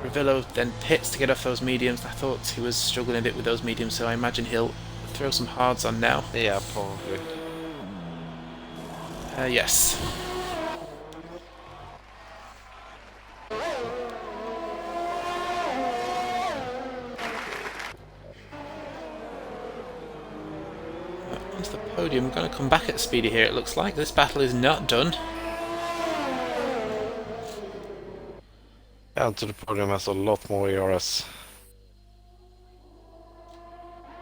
Revillo then pits to get off those mediums. I thought he was struggling a bit with those mediums, so I imagine he'll throw some hards on now. Yeah, probably. Yes. Onto the podium. We're going to come back at Speedy here, it looks like. This battle is not done. Yeah, to the podium has a lot more ERS.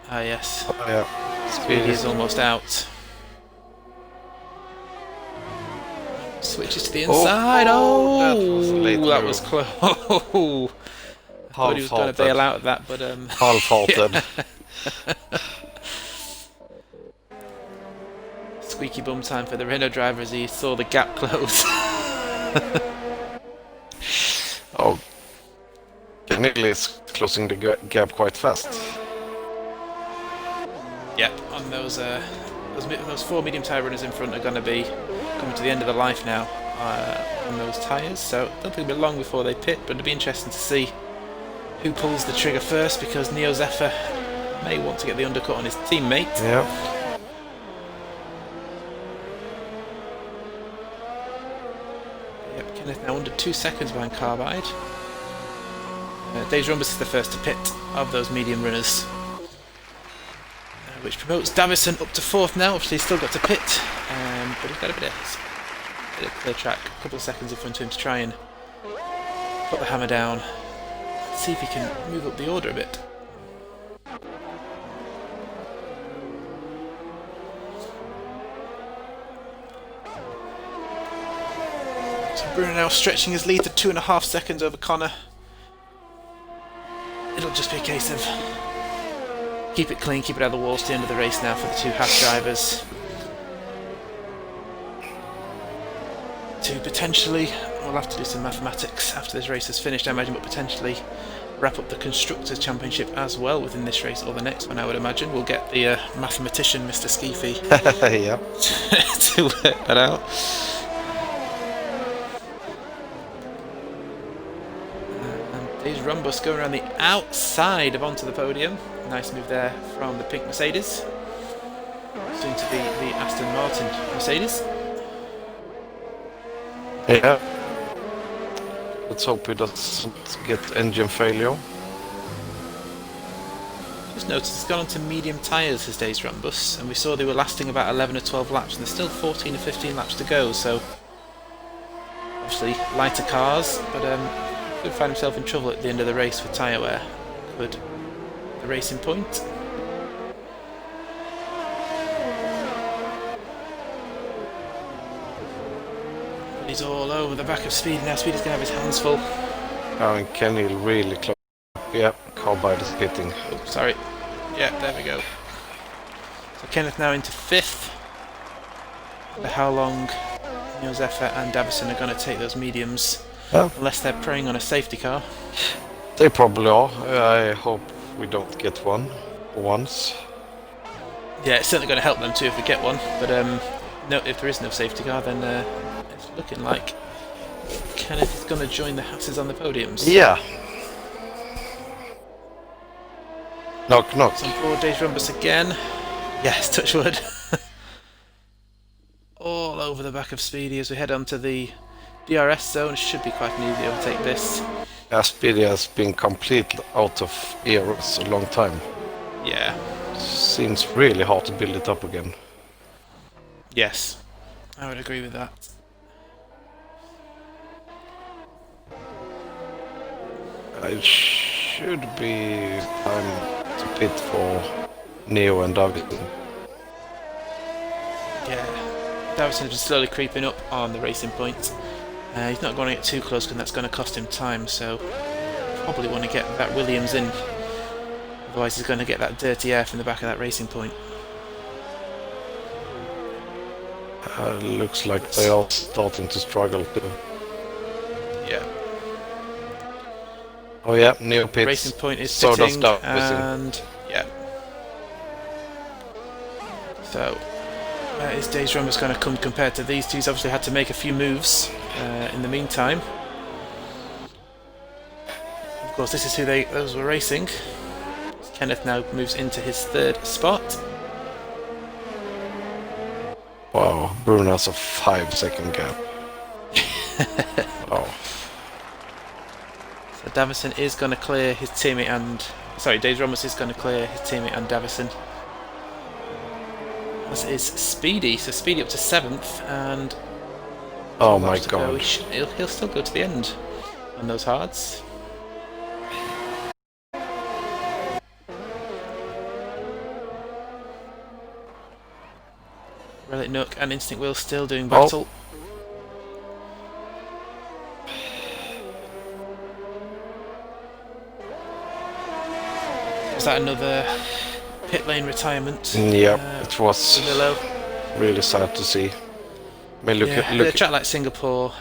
Ah, yes. Oh, yeah. Speedy is almost out. Switches to the inside. Oh, that was close. I thought he was going to bail out of that, but half-halted. Squeaky bum time for the Renault driver as he saw the gap close. Oh, Nearly is closing the gap quite fast. Yep, on those four medium tyre runners in front are going to be coming to the end of the life now on those tyres, so I don't think it'll be long before they pit, but it'll be interesting to see who pulls the trigger first, because Neo Zephyr may want to get the undercut on his teammate. Yeah. Yep, Kenneth now under 2 seconds behind Carbide. Dave's Rumbus is the first to pit of those medium runners, which promotes Davison up to 4th now. Obviously he's still got to pit, but he's got a bit of clear track, a couple of seconds in front of him to try and put the hammer down. Let's see if he can move up the order a bit. So Bruno now stretching his lead to 2.5 seconds over Connor. It'll just be a case of keep it clean, keep it out of the walls to the end of the race now for the two Haas drivers. To potentially, we'll have to do some mathematics after this race is finished, I imagine, but potentially wrap up the Constructors' Championship as well within this race or the next one, I would imagine. We'll get the mathematician, Mr. Skeefy, yeah, to work that out. Dave's Rumbus going around the outside of onto the podium. Nice move there from the pink Mercedes. Soon to be the Aston Martin Mercedes. Yeah. Let's hope he doesn't get engine failure. Just noticed it's gone onto medium tyres, his Dave's Rumbus, and we saw they were lasting about 11 or 12 laps, and there's still 14 or 15 laps to go, so obviously lighter cars, but could find himself in trouble at the end of the race with tyre wear. Could the Racing Point. But he's all over the back of Speedy now. Speedy's going to have his hands full. Oh, and Kenny really close. Yeah, Carbide is hitting. Oh, sorry. Yeah, there we go. So Kenneth now into 5th. For how long Neo Zephyr and Davison are going to take those mediums, unless they're preying on a safety car. They probably are. I hope we don't get one once. Yeah, it's certainly going to help them too if we get one, but no, if there is no safety car, then it's looking like Kenneth is going to join the Hasses on the podiums. Yeah. Knock, knock. Some poor Dave's Rumbus again. Yes, touch wood. All over the back of Speedy as we head onto the DRS zone. It should be quite an easy overtake this. Speedy has been completely out of eras a long time. Yeah. Seems really hard to build it up again. Yes, I would agree with that. It should be time to pit for Neo and Davison. Yeah, Davison is just slowly creeping up on the Racing Point. He's not going to get too close because that's going to cost him time, so probably want to get that Williams in. Otherwise he's going to get that dirty air from the back of that Racing Point. Looks like they are starting to struggle too. Yeah. Oh yeah, Neo pits. Racing Point is so sitting, does Davison. and yeah. So Where is Days Ramos going to come compared to these two? He's obviously had to make a few moves in the meantime. Of course, this is who those were racing. Kenneth now moves into his third spot. Wow, Bruno has a 5-second gap. Oh. So Davison is going to clear his teammate and... Sorry, Days Ramos is going to clear his teammate and Davison. This is Speedy, so Speedy up to 7th and... Oh my god. He'll still go to the end on those hards. Relic Nook and Instinct Will still doing battle. Is that another pit lane retirement? Yep, it was Milo. really sad to see. I mean, look a track like Singapore,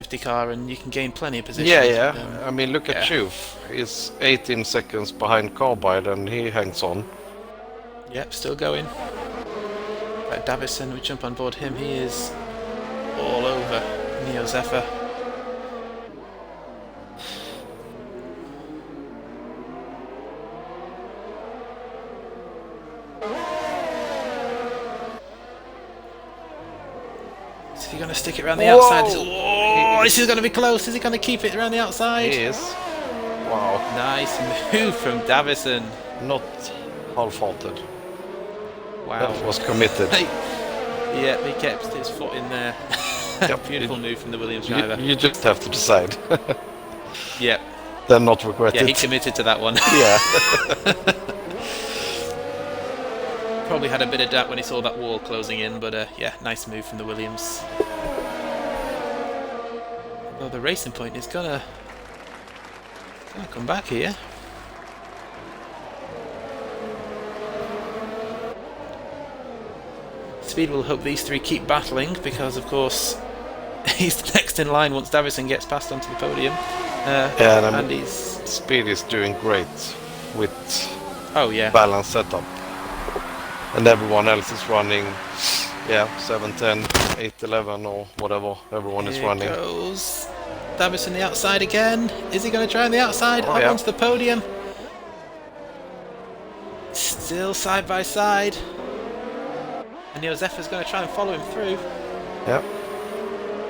50 car, and you can gain plenty of positions. Yeah. I mean, look at Chuf. He's 18 seconds behind Carbide, and he hangs on. Yep, still going. Right, Davison, we jump on board him. He is all over Neo Zephyr. Is he going to stick it around the outside? Oh, this is going to be close. Is he going to keep it around the outside? He is. Wow. Nice move from Davison. Not half-hearted. Wow. That was committed. Yeah, he kept his foot in there. Yep. Beautiful move from the Williams driver. You just have to decide. Yep. Then not regret it. Yeah, he committed to that one. Yeah. Probably had a bit of doubt when he saw that wall closing in, but yeah, nice move from the Williams. Well, the Racing Point is gonna come back here. Speed will hope these three keep battling because, of course, he's next in line once Davison gets passed onto the podium. And he's... Speed is doing great with balanced setup. And everyone else is running, 710, 811 or whatever everyone is running. Here goes Davison the outside again. Is he going to try on the outside? Onto the podium. Still side by side. And Neo Zephyr's going to try and follow him through. Yep.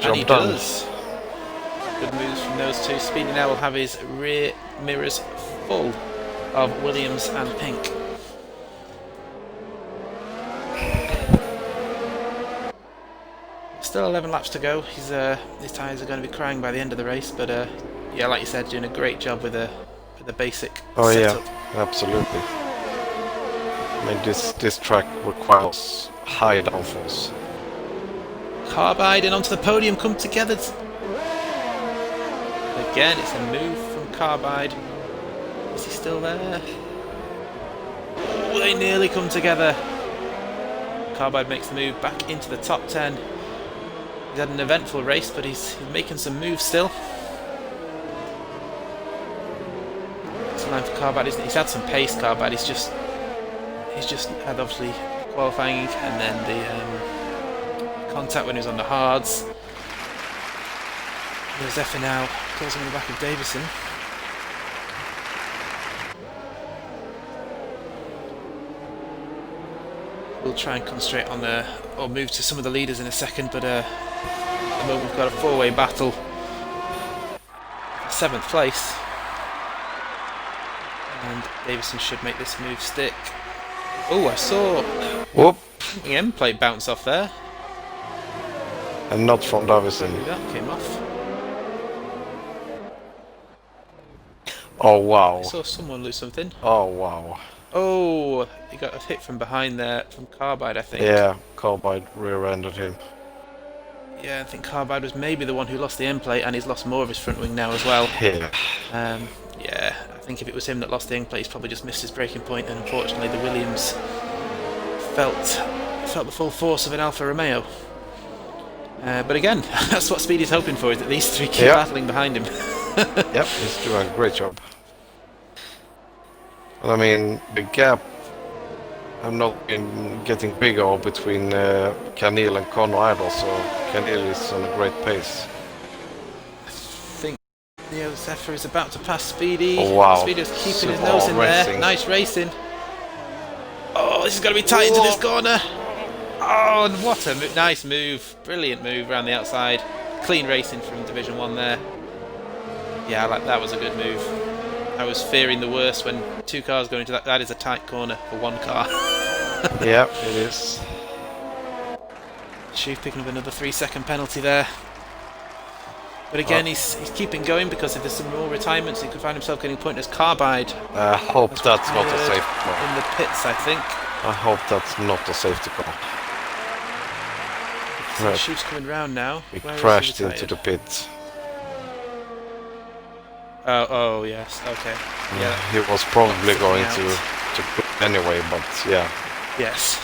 And he does. Good moves from those two. Speedy now will have his rear mirrors full of Williams and Pink. Still 11 laps to go. His tyres are going to be crying by the end of the race, but yeah, like you said, doing a great job with the basic setup. Yeah, absolutely. I mean, this track requires high downforce. Carbide and onto the podium come together. Again, it's a move from Carbide. Is he still there? Oh, they nearly come together. Carbide makes the move back into the top 10. He's had an eventful race, but he's making some moves still. It's a line for Carbide, isn't it? He's had some pace, Carbide. He's just had obviously qualifying and then the contact when he was on the hards. There's Zephyr now closing on the back of Davison. We'll try and concentrate on or move to some of the leaders in a second, but at the moment we've got a four-way battle. 7th place. And Davison should make this move stick. Oh, I saw the end plate bounce off there. And not from Davison. That came off. Oh wow. I saw someone lose something. Oh wow. Oh, he got a hit from behind there, from Carbide, I think. Yeah, Carbide rear-ended him. Yeah, I think Carbide was maybe the one who lost the end plate, and he's lost more of his front wing now as well. Yeah. Yeah, I think if it was him that lost the end plate, he's probably just missed his braking point, and unfortunately the Williams felt the full force of an Alfa Romeo. But again, that's what Speedy's hoping for, is that these three keep battling behind him. Yep, he's doing a great job. I mean, the gap have not been getting bigger between Canil and Connor either, so Canil is on a great pace. I think Neo Zephyr is about to pass Speedy. Oh, wow. Speedy's keeping Super his nose in racing. there. Nice racing. Oh, this is going to be tight into this corner. Oh, and what a nice move. Brilliant move around the outside. Clean racing from Division 1 there. Yeah, that was a good move. I was fearing the worst when two cars go into that. That is a tight corner for one car. Yeah, it is. Sheaf picking up another 3-second penalty there. But again, he's keeping going because if there's some more retirements, he could find himself getting pointless carbide. I hope that's not a safety car. In the pits, I think. I hope that's not a safety car. So Sheaf's coming round now. He crashed into the pit. Oh yes, okay. Yeah, he was probably going to quit anyway, but yeah. Yes.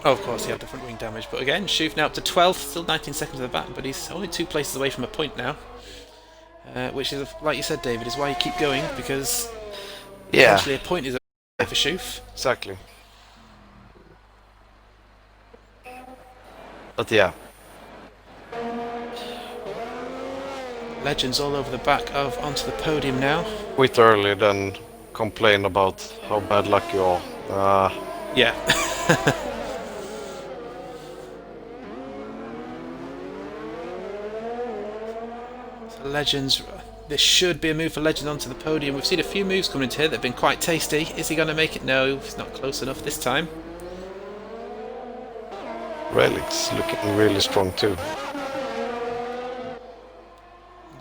Oh, of course, he had the front wing damage. But again, Sheaf now up to 12th, still 19 seconds at the back, but he's only 2 places away from a point now. Which is, like you said, David, is why you keep going, because eventually a point is a for Sheaf. Exactly. But yeah. Legends all over the back of onto the podium now. Quit early, then complain about how bad luck you are. Yeah. So Legends, this should be a move for Legends onto the podium. We've seen a few moves coming into here that have been quite tasty. Is he going to make it? No, he's not close enough this time. Relics looking really strong too.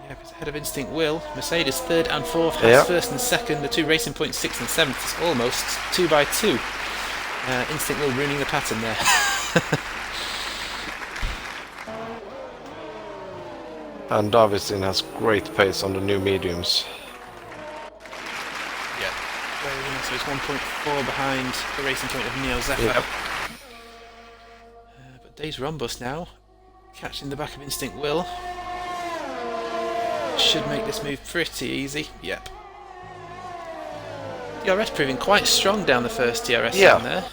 Yeah, he's ahead of Instinct Will. Mercedes third and fourth, Haas first and second. The two racing points 6th and 7th. It's almost 2 by 2. Instinct Will ruining the pattern there. And Davidson has great pace on the new mediums. Yeah. So it's 1.4 behind the racing point of Neo Zephyr. Yep. But Days Rhombus now, catching the back of Instinct Will. Should make this move pretty easy. Yep. DRS proving quite strong down the first DRS down there.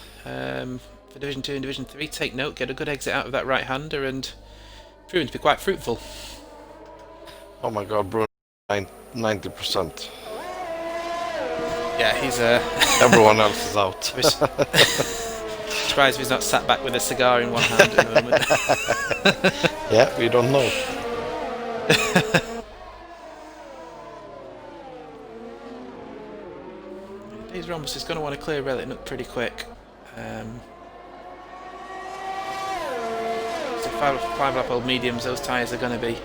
For Division 2 and Division 3, take note, get a good exit out of that right-hander and proving to be quite fruitful. Oh my god, Bruno, 90%. Yeah, he's Everyone else is out. Surprised if he's not sat back with a cigar in one hand at the moment. Yeah, we don't know. Days Rhombus is going to want to clear Relic Nook pretty quick. So 5 lap old mediums, those tyres are going to be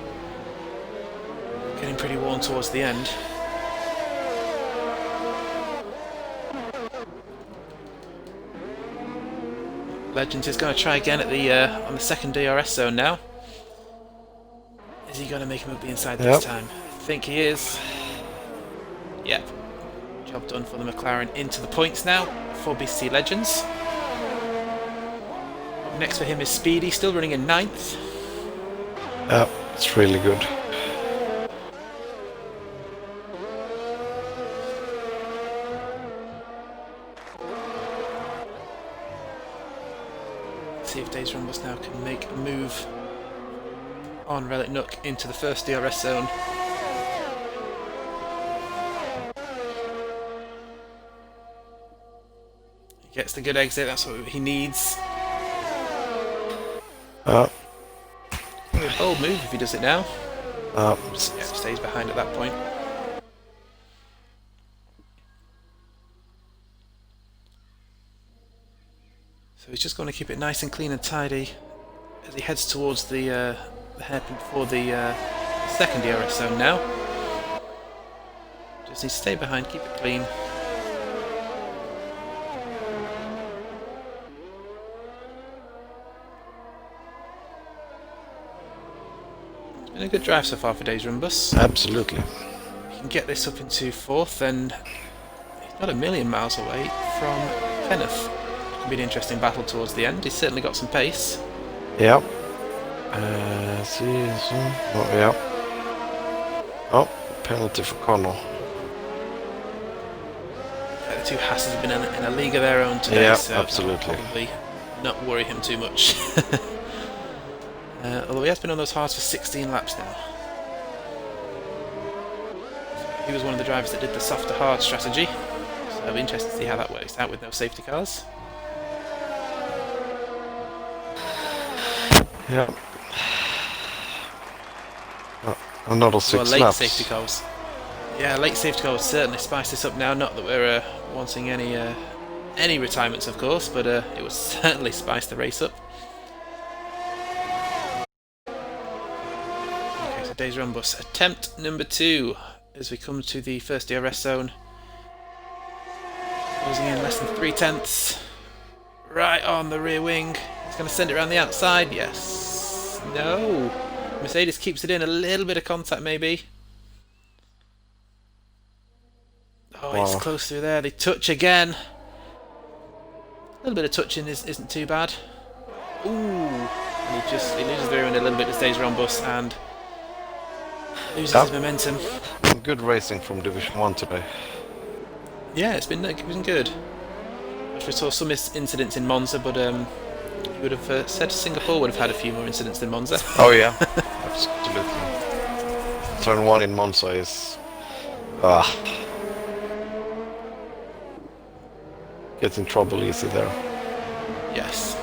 getting pretty worn towards the end. Legends is going to try again at the on the second DRS zone now. Is he going to make him up the inside this time? I think he is. Yep. Job done for the McLaren into the points now for BC Legends. Next for him is Speedy, still running in 9th. Yeah, it's really good. See if Days Rhombus now can make a move on Relic Nook into the first DRS zone. He gets the good exit, that's what he needs. A bold move if he does it now. Stays behind at that point. So he's just going to keep it nice and clean and tidy as he heads towards the hairpin for the second DRS zone now. Just needs to stay behind, keep it clean. It's been a good drive so far for Days Rhombus. Absolutely. He can get this up into 4th and he's not a million miles away from Kenneth. Be an interesting battle towards the end. He's certainly got some pace. Yeah. Oh, yeah. Oh, penalty for Connor. two Hasses have been in a league of their own today, Yeah, so absolutely. probably not worry him too much. Although he has been on those hards for 16 laps now. He was one of the drivers that did the softer hard strategy, so I'll be interested to see how that works out with no safety cars. Yeah. Another 6 late laps. safety cars. Yeah, late safety car would certainly spice this up now. Not that we're wanting any retirements, of course, but it would certainly spice the race up. Okay, so Days Run Bus attempt number 2 as we come to the first DRS zone. Closing in less than 3/10. Right on the rear wing. He's going to send it around the outside. Yes. No. Mercedes keeps it in. A little bit of contact, maybe. Oh, Wow. it's close through there. They touch again. A little bit of touching isn't too bad. Ooh. And he loses the rear end a little bit as Days Run Bus and loses his momentum. Good racing from Division 1 today. Yeah, it's been good. We saw some incidents in Monza, but you would have said Singapore would have had a few more incidents than Monza. Oh yeah, absolutely. Turn 1 in Monza is... Get in trouble easy there. Yes.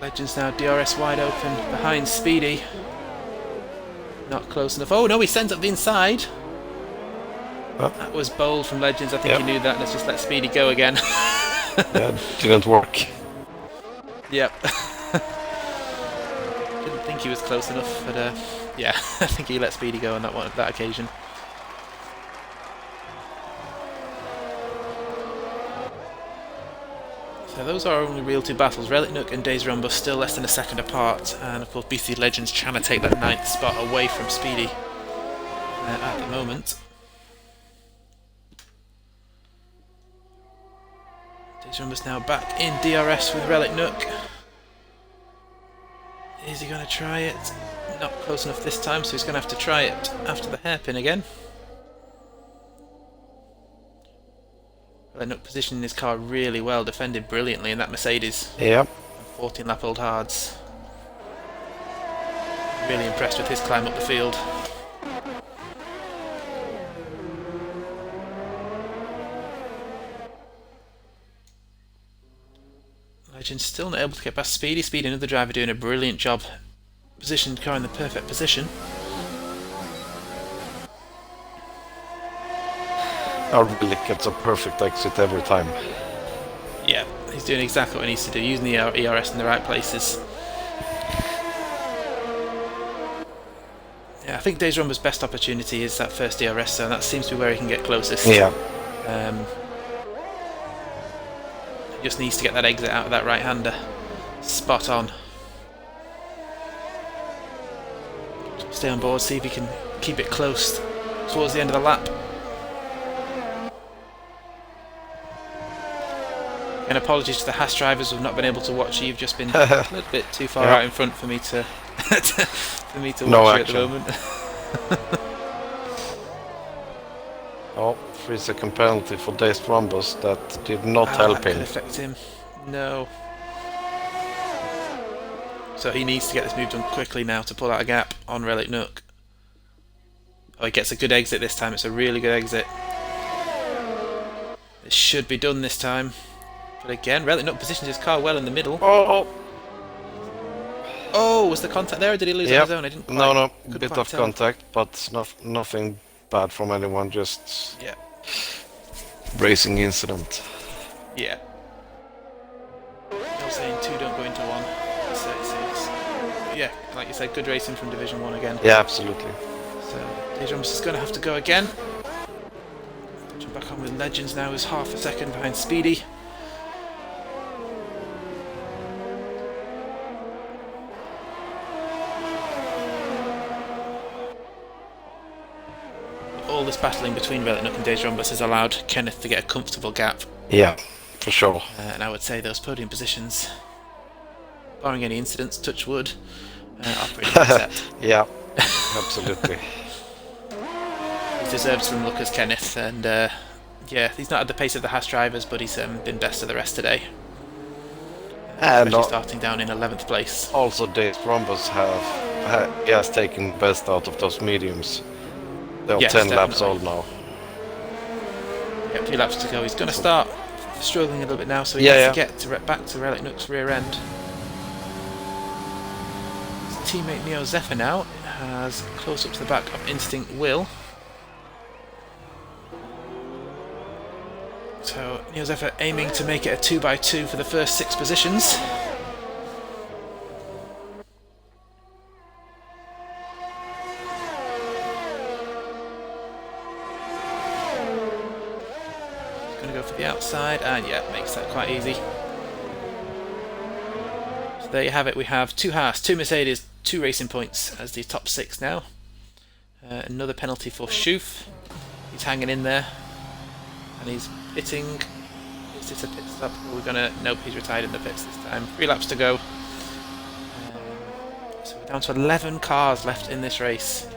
Legends now DRS wide open behind Speedy. Not close enough. Oh no, he sends up the inside. That was bold from Legends. I think he knew that. Let's just let Speedy go again. Yeah, didn't work. Yep. Didn't think he was close enough, but yeah, I think he let Speedy go on that occasion. So those are our only real 2 battles. Relic Nook and Days Run Bus still less than a second apart, and of course BC Legends trying to take that 9th spot away from Speedy at the moment. Days Run Bus now back in DRS with Relic Nook. Is he going to try it? Not close enough this time, so he's going to have to try it after the hairpin again. Nook positioning his car really well, defended brilliantly in that Mercedes. Yep. 14 lap old hards. Really impressed with his climb up the field. Legends still not able to get past Speedy. Speedy, another driver, doing a brilliant job. Positioned the car in the perfect position. Really gets a perfect exit every time. Yeah, he's doing exactly what he needs to do, using the ERS in the right places. Yeah, I think Days Rumba's best opportunity is that first ERS zone. That seems to be where he can get closest. Yeah. He just needs to get that exit out of that right-hander. Spot on. Stay on board, see if he can keep it close towards the end of the lap. And apologies to the Haas drivers who've not been able to watch you. You've just been a little bit too far out in front for me to for me to watch you at the moment. Oh, 3-second penalty for Days Run Bus. That did not help that him. Could affect him. No. So he needs to get this move done quickly now to pull out a gap on Relic Nook. Oh, he gets a good exit this time. It's a really good exit. It should be done this time. But again, Relic Nook positions his car well in the middle. Oh, was the contact there, or did he lose on his own? I didn't quite, No, couldn't bit quite of tell. contact, but nothing bad from anyone, just Yeah. racing incident. Yeah. I was saying 2 don't go into 1. But yeah, like you said, good racing from Division 1 again. Yeah, absolutely. So, Daedrums is going to have to go again. Jump back on with Legends now, who's half a second behind Speedy. All this battling between Relic Nook and Daedrums has allowed Kenneth to get a comfortable gap. Yeah, for sure. And I would say those podium positions barring any incidents, touch wood, are pretty much set. Yeah, absolutely. He deserves some look as Kenneth, and yeah, he's not at the pace of the Haas drivers, but he's been best of the rest today. Especially starting down in 11th place. Also, Dave Rombus has taken best out of those mediums. They're 10 laps old now. Yeah, 2 laps to go. He's going to start struggling a little bit now, so he has to get back to Relic Nook's rear end. His teammate Neo Zephyr now has close up to the back of Instinct Will. So Neo Zephyr aiming to make it a 2x2 for the first 6 positions. The outside, and yeah, makes that quite easy. So there you have it. We have 2 Haas, 2 Mercedes, 2 racing points as the top 6 now. Another penalty for Schoof. He's hanging in there, and he's pitting. Is this a pit stop? We're gonna. Nope, he's retired in the pits this time. 3 laps to go. So we're down to 11 cars left in this race.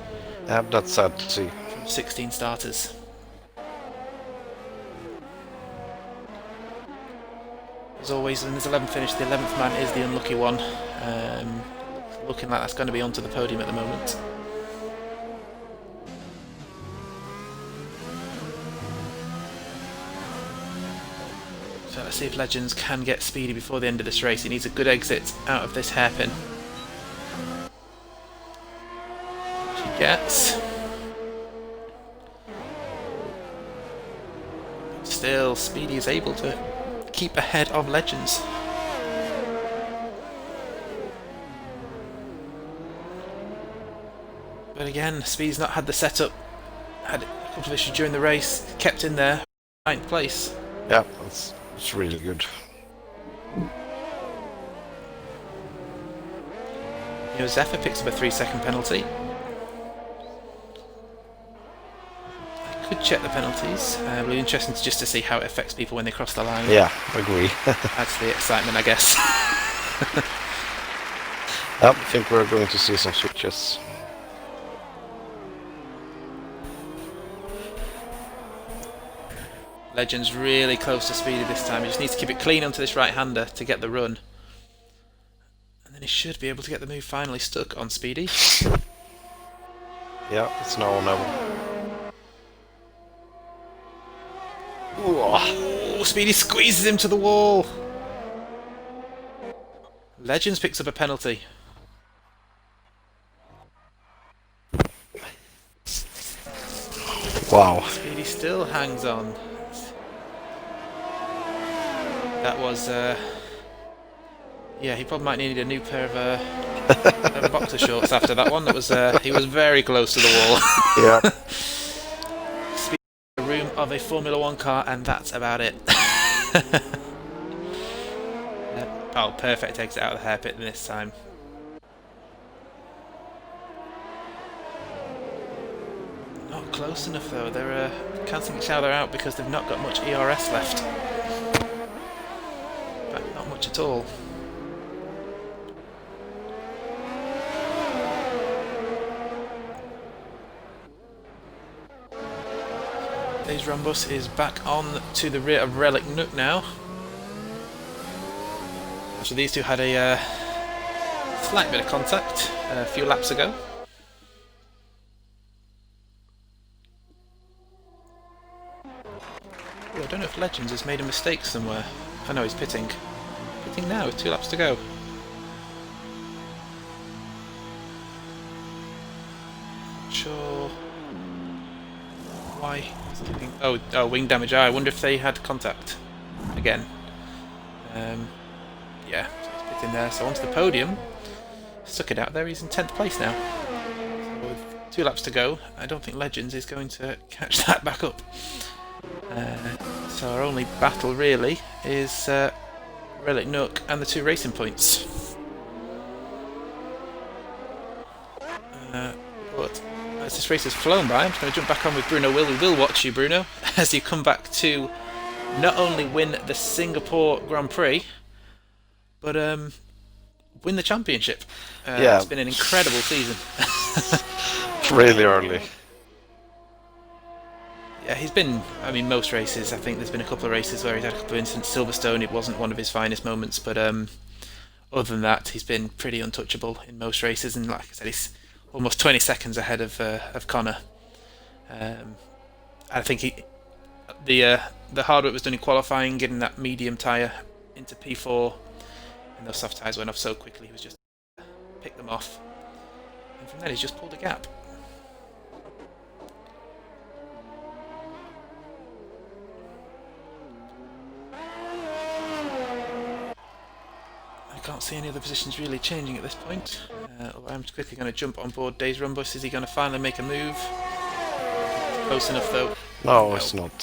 That's sad to see. From 16 starters. As always, in this 11th finish, the 11th man is the unlucky one. Looking like that's going to be onto the podium at the moment. So let's see if Legends can get speedy before the end of this race. He needs a good exit out of this hairpin. Which he gets. But still, Speedy is able to keep ahead of Legends. But again, Speed's not had the setup, had a couple of issues during the race, kept in there, 9th place. Yeah, it's really good. Zephyr picks up a 3-second penalty. Could check the penalties. Really interesting just to see how it affects people when they cross the line. Yeah, agree. Adds to the excitement, I guess. I think we're going to see some switches. Legend's really close to Speedy this time. He just needs to keep it clean onto this right-hander to get the run. And then he should be able to get the move finally stuck on Speedy. Yeah, it's now or never. Oh, Speedy squeezes him to the wall. Legends picks up a penalty. Wow. Speedy still hangs on. That was, yeah, he probably might need a new pair of boxer shorts after that one. That was, he was very close to the wall. Yeah. Room of a Formula 1 car, and that's about it. Oh, perfect exit out of the hairpin this time. Not close enough though. They're cancelling each other out because they've not got much ERS left. In fact, not much at all. Days Rambus is back on to the rear of Relic Nook now. So these two had a slight bit of contact a few laps ago. Ooh, I don't know if Legends has made a mistake somewhere. I know he's pitting. Pitting now with 2 laps to go. Not sure why. Oh, wing damage. I wonder if they had contact again. Yeah, so he's pitting there. So onto the podium. Stuck it out there. He's in 10th place now. So with 2 laps to go, I don't think Legends is going to catch that back up. So our only battle really is Relic Nook and the 2 racing points. But as this race has flown by, I'm just going to jump back on with Bruno Will. We will watch you, Bruno, as you come back to not only win the Singapore Grand Prix, but win the championship. Yeah. It's been an incredible season. Really early. Yeah, he's been, I mean, most races, I think there's been a couple of races where he's had a couple of incidents. Silverstone, it wasn't one of his finest moments, but other than that, he's been pretty untouchable in most races, and like I said, he's almost 20 seconds ahead of Connor. I think the hard work was done in qualifying, getting that medium tyre into P4, and those soft tyres went off so quickly, he was just picked them off, and from then he's just pulled a gap. I can't see any other positions really changing at this point. I'm quickly going to jump on board Days Rumbus. Is he going to finally make a move? Close enough though. No, it's not.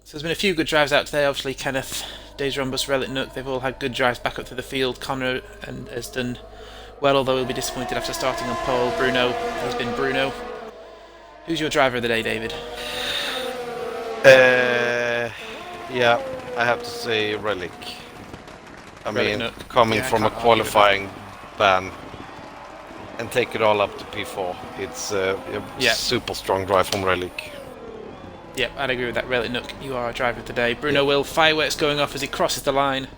So there's been a few good drives out today. Obviously Kenneth, Days Rumbus, Relic Nook, they've all had good drives back up through the field. Connor has done well, although he'll be disappointed after starting on pole. Bruno has been Bruno. Who's your driver of the day, David? Yeah, I have to say Relic. I mean, Nook. coming Yeah, from a can't argue with qualifying ban and take it all up to P4, it's a super strong drive from Relic. Yep, I'd agree with that. Relic Nook, you are our driver of the day. Bruno Will, fireworks going off as he crosses the line.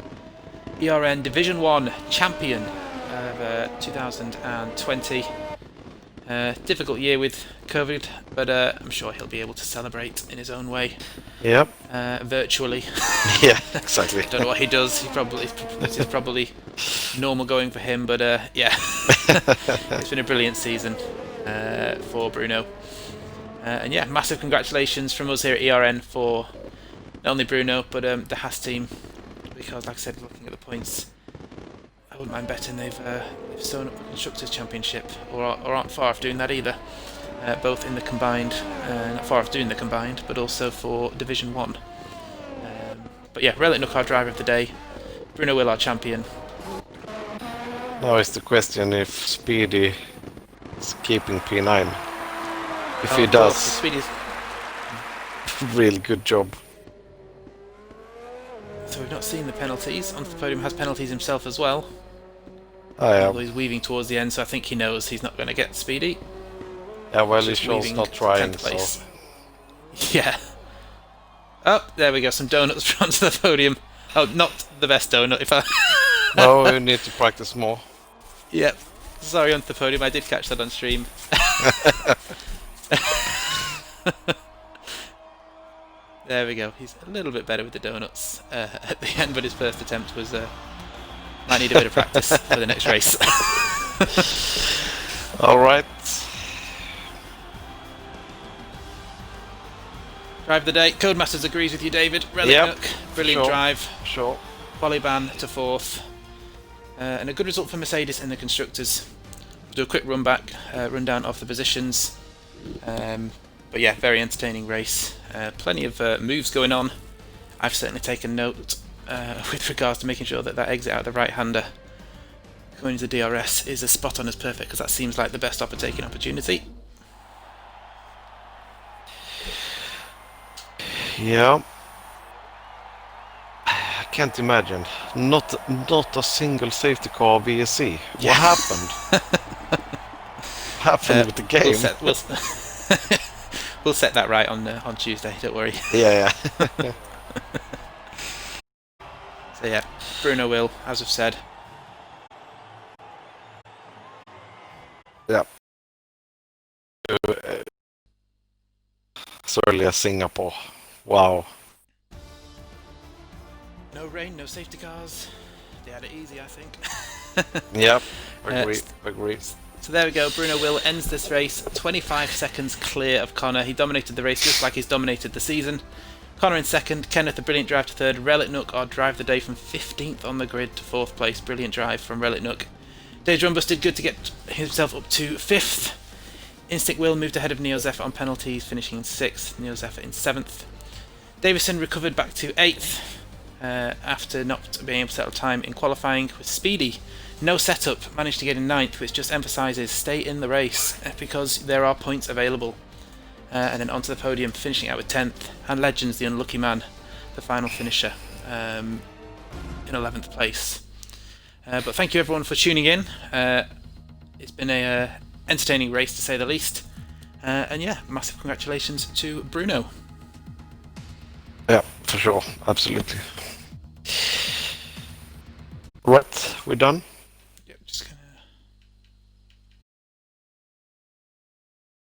ERN Division 1 champion of 2020. Difficult year with COVID, but I'm sure he'll be able to celebrate in his own way. Yep. Virtually. Yeah, exactly. Don't know what he does. This is probably normal going for him, but yeah, it's been a brilliant season for Bruno. And yeah, massive congratulations from us here at ERN for not only Bruno but the Haas team, because like I said, looking at the points, I wouldn't mind betting they've sewn up the Constructors' Championship, or aren't far off doing that either, both in the combined, not far off doing the combined, but also for Division 1. But yeah, Relic Nook our driver of the day, Bruno Will our champion. Now is the question if Speedy is keeping P9. If he does, Speedy's... really good job. So we've not seen the penalties. Onto the podium has penalties himself as well. Yeah. Although he's weaving towards the end, so I think he knows he's not going to get Speedy. Yeah, well, he's just not trying, so... Yeah. Oh, there we go, some donuts onto the podium. Oh, not the best donut, if I... No, we need to practice more. Yep. Sorry, onto the podium, I did catch that on stream. There we go, he's a little bit better with the donuts at the end, but his first attempt was... might need a bit of practice for the next race. Alright. Drive of the day. Codemasters agrees with you, David. Relic Nook, brilliant drive. Sure. Qualiban to 4th. And a good result for Mercedes and the Constructors. We'll do a quick rundown of the positions. But yeah, very entertaining race. Plenty of moves going on. I've certainly taken note with regards to making sure that exit out the right-hander going into DRS is as spot on as perfect, because that seems like the best overtaking opportunity. Yeah. I can't imagine. Not a single safety car VSC. Yeah. What happened? Happened with the game? We'll set that right on Tuesday, don't worry. Yeah. So yeah, Bruno Will, as I've said. Yeah. So early as Singapore. Wow. No rain, no safety cars. They had it easy, I think. Yep, agree. So there we go, Bruno Will ends this race 25 seconds clear of Connor. He dominated the race just like he's dominated the season. Connor in second, Kenneth a brilliant drive to third, Relic Nook our drive of the day from 15th on the grid to 4th place. Brilliant drive from Relic Nook. Days Rumbus did good to get himself up to 5th. Instinct Will moved ahead of Neo Zephyr on penalties, finishing in 6th, Neo Zephyr in 7th. Davison recovered back to 8th after not being able to settle time in qualifying with Speedy. No setup, managed to get in 9th, which just emphasises stay in the race because there are points available. and then onto the podium, finishing out with 10th, and Legends, the unlucky man, the final finisher, in 11th place. But thank you everyone for tuning in. It's been a entertaining race to say the least, and yeah, massive congratulations to Bruno. Yeah, for sure, absolutely. Right, we're done.